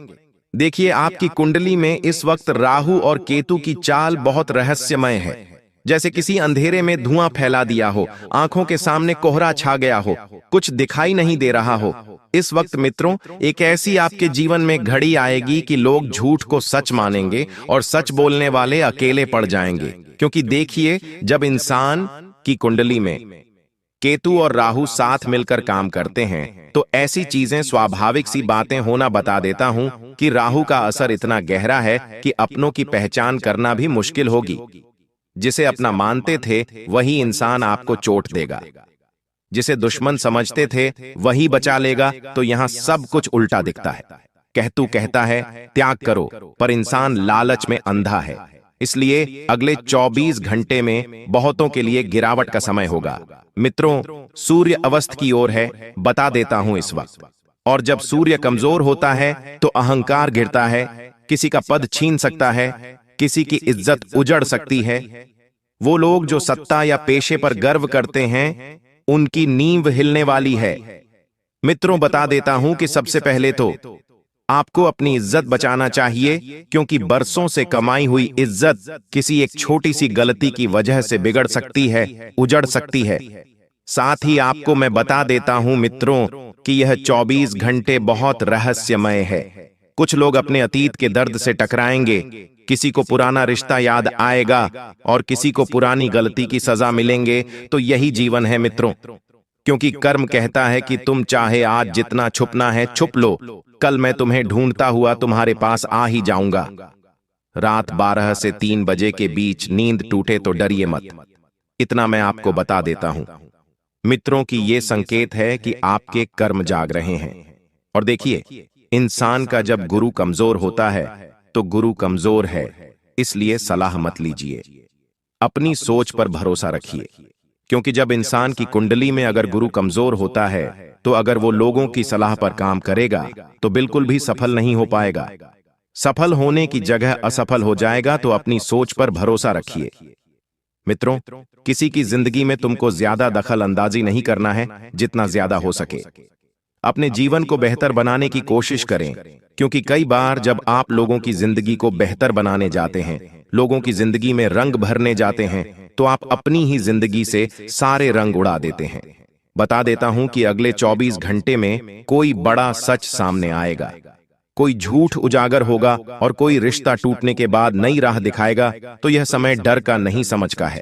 देखिए, आपकी कुंडली में इस वक्त राहु और केतु की चाल बहुत रहस्यमय है, जैसे किसी अंधेरे में धुआं फैला दिया हो, आंखों के सामने कोहरा छा गया हो, कुछ दिखाई नहीं दे रहा हो। इस वक्त मित्रों, एक ऐसी आपके जीवन में घड़ी आएगी कि लोग झूठ को सच मानेंगे और सच बोलने वाले अकेले पड़ जाएंगे। क्योंकि देखिए, जब इंसान की कुंडली में केतु और राहु साथ मिलकर काम करते हैं तो ऐसी चीजें, स्वाभाविक सी बातें होना बता देता हूं कि राहु का असर इतना गहरा है कि अपनों की पहचान करना भी मुश्किल होगी। जिसे अपना मानते थे वही इंसान आपको चोट देगा, जिसे दुश्मन समझते थे वही बचा लेगा। तो यहां सब कुछ उल्टा दिखता है। केतु कहता है त्याग करो, पर इंसान लालच में अंधा है। इसलिए अगले 24 घंटे में बहुतों के लिए गिरावट का समय होगा। मित्रों, सूर्य अस्त की ओर है, बता देता हूं इस वक्त। और जब सूर्य कमजोर होता है तो अहंकार गिरता है, किसी का पद छीन सकता है, किसी की इज्जत उजड़ सकती है। वो लोग जो सत्ता या पेशे पर गर्व करते हैं, उनकी नींव हिलने वाली है। मित्रों, बता देता हूं कि सबसे पहले तो आपको अपनी इज्जत बचाना चाहिए, क्योंकि बरसों से कमाई हुई इज्जत किसी एक छोटी सी गलती की वजह से बिगड़ सकती है, उजड़ सकती है। साथ ही आपको मैं बता देता हूं मित्रों कि यह 24 घंटे बहुत रहस्यमय है। कुछ लोग अपने अतीत के दर्द से टकराएंगे, किसी को पुराना रिश्ता याद आएगा और किसी को पुरानी गलती की सजा मिलेंगे। तो यही जीवन है मित्रों, क्योंकि कर्म कहता है कि तुम चाहे आज जितना छुपना है छुप लो, कल मैं तुम्हें ढूंढता हुआ तुम्हारे पास आ ही जाऊंगा। रात 12 से 3 बजे के बीच नींद टूटे तो डरिए मत। इतना मैं आपको बता देता हूं मित्रों कि ये संकेत है कि आपके कर्म जाग रहे हैं। और देखिए, इंसान का जब गुरु कमजोर होता है तो गुरु कमजोर है, इसलिए सलाह मत लीजिए, अपनी सोच पर भरोसा रखिए। क्योंकि जब इंसान की कुंडली में अगर गुरु कमजोर होता है तो अगर वो लोगों की सलाह पर काम करेगा तो बिल्कुल भी सफल नहीं हो पाएगा। सफल होने की जगह असफल हो जाएगा। तो अपनी सोच पर भरोसा रखिए। मित्रों, किसी की जिंदगी में तुमको ज्यादा दखल अंदाजी नहीं करना है, जितना ज्यादा हो सके अपने जीवन को बेहतर बनाने की कोशिश करें। क्योंकि कई बार जब आप लोगों की जिंदगी को बेहतर बनाने जाते हैं, लोगों की जिंदगी में रंग भरने जाते हैं, तो आप अपनी ही जिंदगी से सारे रंग उड़ा देते हैं। बता देता हूं कि अगले 24 घंटे में कोई बड़ा सच सामने आएगा, कोई झूठ उजागर होगा और कोई रिश्ता टूटने के बाद नई राह दिखाएगा। तो यह समय डर का नहीं, समझ का है।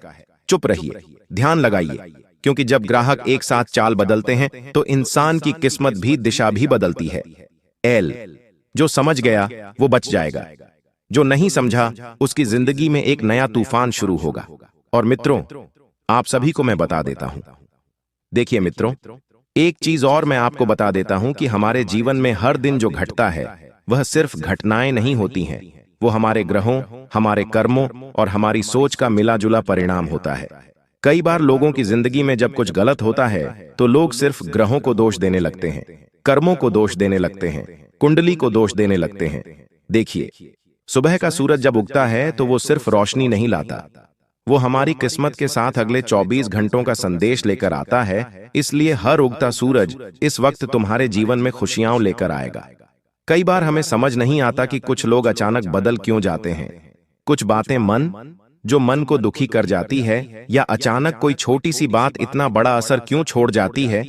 चुप रहिए, ध्यान लगाइए, क्योंकि जब ग्राहक एक साथ चाल बदलते हैं तो इंसान की किस्मत भी, दिशा भी बदलती है। जो समझ गया वो बच जाएगा, जो नहीं समझा उसकी जिंदगी में एक नया तूफान शुरू होगा। और मित्रों, आप सभी को मैं बता देता हूं, देखिए मित्रों, एक चीज और मैं आपको बता देता हूं कि हमारे जीवन में हर दिन जो घटता है वह सिर्फ घटनाएं नहीं होती हैं, वो हमारे ग्रहों, हमारे कर्मों और हमारी सोच का मिला जुला परिणाम होता है। कई बार लोगों की जिंदगी में जब कुछ गलत होता है तो लोग सिर्फ ग्रहों को दोष देने लगते हैं, कर्मों को दोष देने लगते हैं, कुंडली को दोष देने लगते हैं। देखिए, सुबह का सूरज जब उगता है तो वो सिर्फ रोशनी नहीं लाता, वो हमारी किस्मत के साथ अगले 24 घंटों का संदेश लेकर आता है। इसलिए हर उगता सूरज इस वक्त तुम्हारे जीवन में खुशियां लेकर आएगा। कई बार हमें समझ नहीं आता कि कुछ लोग अचानक बदल क्यों जाते हैं। कुछ बातें जो मन को दुखी कर जाती है, या अचानक कोई छोटी सी बात इतना बड़ा असर क्यों छोड़ जाती है,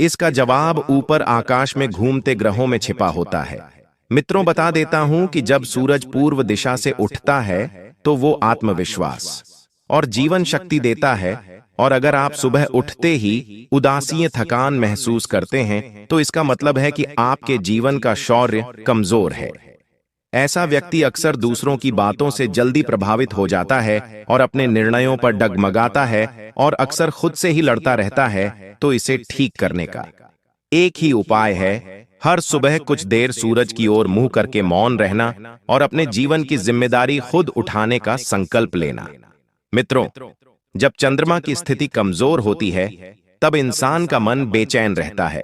इसका जवाब ऊपर आकाश में घूमते ग्रहों में छिपा होता है। मित्रों, बता देता हूं कि जब सूरज पूर्व दिशा से उठता है तो वो आत्मविश्वास और जीवन शक्ति देता है। और अगर आप सुबह उठते ही उदासी, थकान महसूस करते हैं तो इसका मतलब है कि आपके जीवन का शौर्य कमजोर है। ऐसा व्यक्ति अक्सर दूसरों की बातों से जल्दी प्रभावित हो जाता है और अपने निर्णयों पर डगमगाता है। और अक्सर खुद से ही लड़ता रहता है, तो इसे ठीक करने का एक ही उपाय है, हर सुबह कुछ देर सूरज की ओर मुंह करके मौन रहना और अपने जीवन की जिम्मेदारी खुद उठाने का संकल्प लेना। मित्रों, जब चंद्रमा की स्थिति कमजोर होती है, तब इंसान का मन बेचैन रहता है।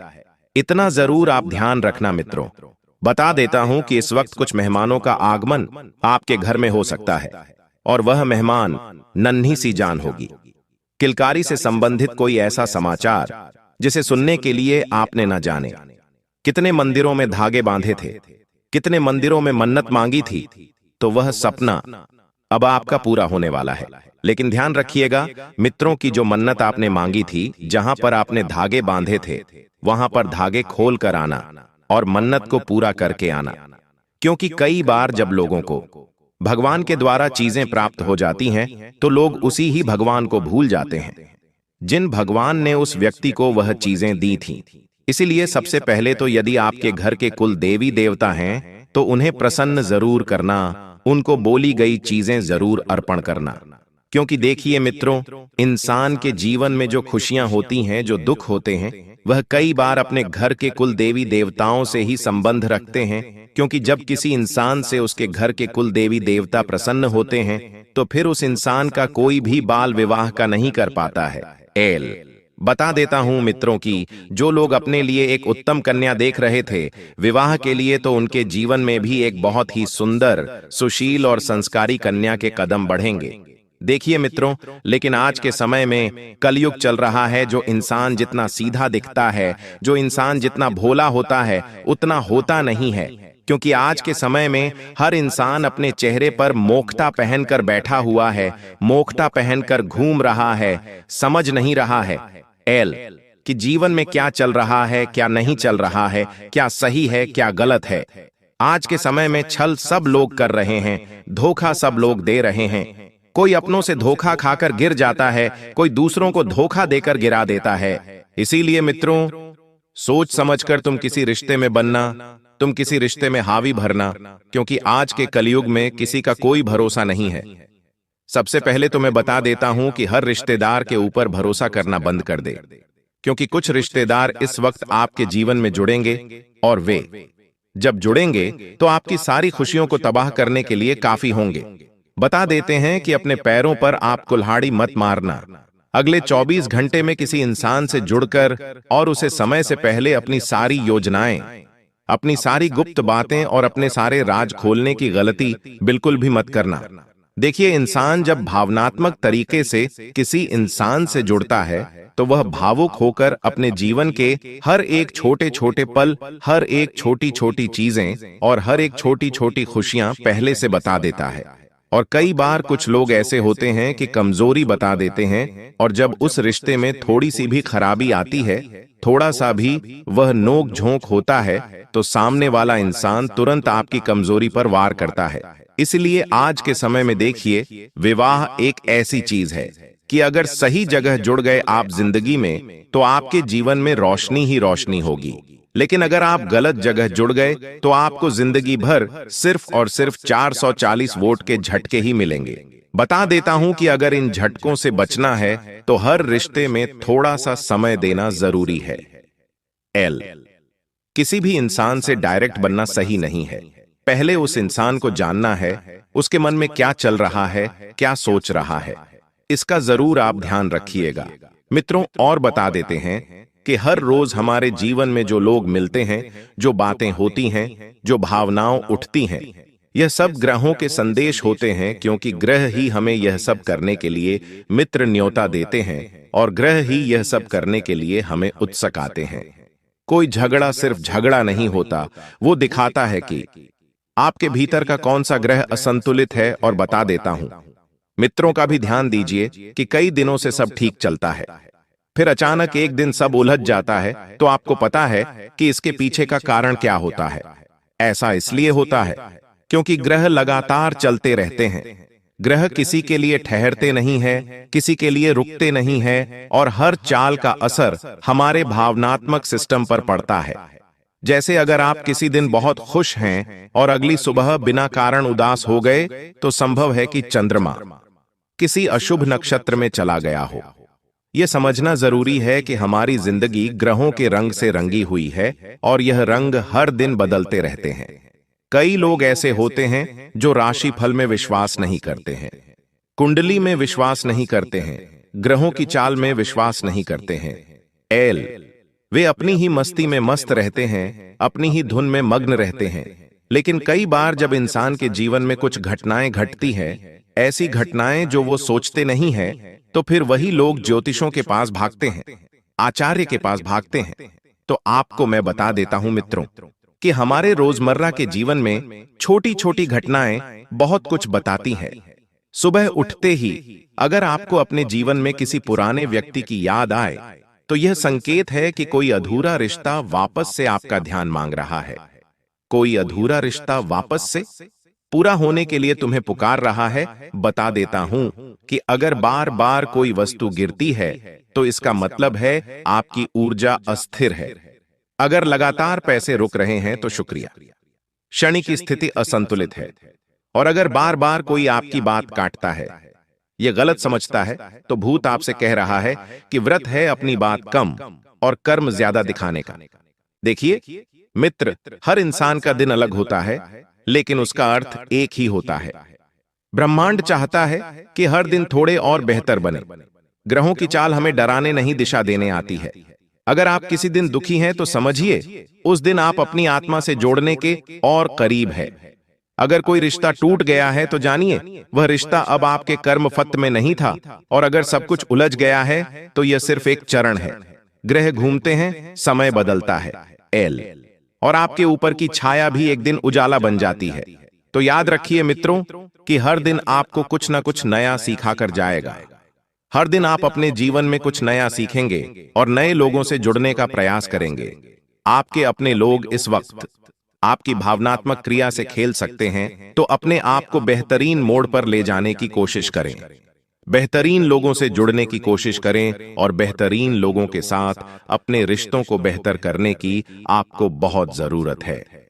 इतना जरूर आप ध्यान रखना मित्रों। बता देता हूं कि इस वक्त कुछ मेहमानों का आगमन आपके घर में हो सकता है, और वह मेहमान नन्ही सी जान होगी। किलकारी से संबंधित कोई ऐसा समाचार जिसे सुनने के लिए आपने न जाने। कितने मंदिरों में धागे बांधे थे, कितने मंदिरों में मन्नत मांगी थी, तो वह सपना अब आपका पूरा होने वाला है। लेकिन ध्यान रखिएगा मित्रों, की जो मन्नत आपने मांगी थी, जहां पर आपने धागे बांधे थे, वहां पर धागे खोल कर आना और मन्नत को पूरा करके आना। क्योंकि कई बार जब लोगों को भगवान के द्वारा चीजें प्राप्त हो जाती हैं, तो लोग उसी ही भगवान को भूल जाते हैं जिन भगवान ने उस व्यक्ति को वह चीजें दी थीं। इसीलिए सबसे पहले तो यदि आपके घर के कुल देवी देवता हैं, तो उन्हें प्रसन्न जरूर करना, उनको बोली गई चीजें जरूर अर्पण करना। क्योंकि देखिए मित्रों, इंसान के जीवन में जो खुशियां होती हैं, जो दुख होते हैं, वह कई बार अपने घर के कुल देवी देवताओं से ही संबंध रखते हैं। क्योंकि जब किसी इंसान से उसके घर के कुल देवी देवता प्रसन्न होते हैं, तो फिर उस इंसान का कोई भी बाल विवाह का नहीं कर पाता है। बता देता हूं मित्रों की जो लोग अपने लिए एक उत्तम कन्या देख रहे थे विवाह के लिए, तो उनके जीवन में भी एक बहुत ही सुंदर, सुशील और संस्कारी कन्या के कदम बढ़ेंगे। देखिए मित्रों, लेकिन आज के समय में कलयुग चल रहा है। जो इंसान जितना सीधा दिखता है, जो इंसान जितना भोला होता है, उतना होता नहीं है। क्योंकि आज के समय में हर इंसान अपने चेहरे पर मोखटा पहनकर बैठा हुआ है, मोखटा पहनकर घूम रहा है, समझ नहीं रहा है कि जीवन में क्या चल रहा है, क्या नहीं चल रहा है, क्या सही है, क्या गलत है। आज के समय में छल सब लोग कर रहे हैं, धोखा सब लोग दे रहे हैं। कोई अपनों से धोखा खाकर गिर जाता है, कोई दूसरों को धोखा देकर गिरा देता है। इसीलिए मित्रों, सोच समझकर तुम किसी रिश्ते में बनना, तुम किसी रिश्ते में हावी भरना, क्योंकि आज के कलयुग में किसी का कोई भरोसा नहीं है। सबसे पहले तो मैं बता देता हूं कि हर रिश्तेदार के ऊपर भरोसा करना बंद कर दे, क्योंकि कुछ रिश्तेदार इस वक्त आपके जीवन में जुड़ेंगे, और वे जब जुड़ेंगे तो आपकी सारी खुशियों को तबाह करने के लिए काफी होंगे। बता देते हैं कि अपने पैरों पर आप कुल्हाड़ी मत मारना। अगले 24 घंटे में किसी इंसान से जुड़कर और उसे समय से पहले अपनी सारी योजनाएं, अपनी सारी गुप्त बातें और अपने सारे राज खोलने की गलती बिल्कुल भी मत करना। देखिए, इंसान जब भावनात्मक तरीके से किसी इंसान से जुड़ता है, तो वह भावुक होकर अपने जीवन के हर एक छोटे छोटे पल, हर एक छोटी छोटी चीजें और हर एक छोटी छोटी खुशियां पहले से बता देता है। और कई बार कुछ लोग ऐसे होते हैं कि कमजोरी बता देते हैं, और जब उस रिश्ते में थोड़ी सी भी खराबी आती है, थोड़ा सा भी वह नोक झोंक होता है, तो सामने वाला इंसान तुरंत आपकी कमजोरी पर वार करता है। इसलिए आज के समय में देखिए, विवाह एक ऐसी चीज है कि अगर सही जगह जुड़ गए आप जिंदगी में, तो आपके जीवन में रोशनी ही रोशनी होगी। लेकिन अगर आप गलत जगह जुड़ गए, तो आपको जिंदगी भर सिर्फ और सिर्फ 440 वोट के झटके ही मिलेंगे। बता देता हूं कि अगर इन झटकों से बचना है, तो हर रिश्ते में थोड़ा सा समय देना जरूरी है। किसी भी इंसान से डायरेक्ट बनना सही नहीं है। पहले उस इंसान को जानना है, उसके मन में क्या चल रहा है, क्या सोच रहा है। इसका जरूर आप ध्यान रखिएगा मित्रों। और बता देते हैं कि हर रोज हमारे जीवन में जो लोग मिलते हैं, जो बातें होती हैं, जो भावनाएं उठती हैं, यह सब ग्रहों के संदेश होते हैं। क्योंकि ग्रह ही हमें यह सब करने के लिए मित्र न्योता देते हैं, और ग्रह ही यह सब करने के लिए हमें उत्सुक आते हैं। कोई झगड़ा सिर्फ झगड़ा नहीं होता, वो दिखाता है कि आपके भीतर का कौन सा ग्रह असंतुलित है। और बता देता हूं मित्रों, का भी ध्यान दीजिए कि कई दिनों से सब ठीक चलता है, फिर अचानक एक दिन सब उलझ जाता है, तो आपको पता है कि इसके पीछे का कारण क्या होता है। ऐसा इसलिए होता है क्योंकि ग्रह लगातार चलते रहते हैं। ग्रह किसी के लिए ठहरते नहीं है, किसी के लिए रुकते नहीं है, और हर चाल का असर हमारे भावनात्मक सिस्टम पर पड़ता है। जैसे अगर आप किसी दिन बहुत खुश हैं और अगली सुबह बिना कारण उदास हो गए, तो संभव है कि चंद्रमा किसी अशुभ नक्षत्र में चला गया हो। ये समझना जरूरी है कि हमारी जिंदगी ग्रहों के रंग से रंगी हुई है और यह रंग हर दिन बदलते रहते हैं। कई लोग ऐसे होते हैं जो राशि फल में विश्वास नहीं करते हैं, कुंडली में विश्वास नहीं करते हैं, ग्रहों की चाल में विश्वास नहीं करते हैं। वे अपनी ही मस्ती में मस्त रहते हैं, अपनी ही धुन में मग्न रहते हैं। लेकिन कई बार जब इंसान के जीवन में कुछ घटनाएं घटती हैं, ऐसी घटनाएं जो वो सोचते नहीं है, तो फिर वही लोग ज्योतिषों के पास भागते हैं, आचार्य के पास भागते हैं। तो आपको मैं बता देता हूं मित्रों कि हमारे रोजमर्रा के जीवन में छोटी छोटी घटनाएं बहुत कुछ बताती हैं। सुबह उठते ही अगर आपको अपने जीवन में किसी पुराने व्यक्ति की याद आए, तो यह संकेत है कि कोई अधूरा रिश्ता वापस से आपका ध्यान मांग रहा है। कोई अधूरा रिश्ता वापस से पूरा होने के लिए तुम्हें पुकार रहा है। बता देता हूं कि अगर बार बार कोई वस्तु गिरती है, तो इसका मतलब है आपकी ऊर्जा अस्थिर है। अगर लगातार पैसे रुक रहे हैं तो शुक्रिया, शनि की स्थिति असंतुलित है। और अगर बार बार कोई आपकी बात काटता है, यह गलत समझता है, तो भूत आपसे कह रहा है कि व्रत है अपनी बात कम और कर्म ज्यादा दिखाने का। देखिए मित्र, हर इंसान का दिन अलग होता है, लेकिन उसका अर्थ एक ही होता है। ब्रह्मांड चाहता है कि हर दिन थोड़े और बेहतर बने। ग्रहों की चाल हमें डराने नहीं, दिशा देने आती है। अगर आप किसी दिन दुखी हैं तो समझिए उस दिन आप अपनी आत्मा से जोड़ने के और करीब है। अगर कोई रिश्ता टूट गया है तो जानिए वह रिश्ता अब आपके कर्म फत में नहीं था। और अगर सब कुछ उलझ गया है तो यह सिर्फ एक चरण है। ग्रह घूमते हैं, समय बदलता है। और आपके ऊपर की छाया भी एक दिन उजाला बन जाती है। तो याद रखिए मित्रों कि हर दिन आपको कुछ ना कुछ नया सिखा कर जाएगा। हर दिन आप अपने जीवन में कुछ नया सीखेंगे और नए लोगों से जुड़ने का प्रयास करेंगे। आपके अपने लोग इस वक्त आपकी भावनात्मक क्रिया से खेल सकते हैं, तो अपने आप को बेहतरीन मोड़ पर ले जाने की कोशिश करें। बेहतरीन लोगों से जुड़ने की कोशिश करें और बेहतरीन लोगों के साथ अपने रिश्तों को बेहतर करने की आपको बहुत जरूरत है।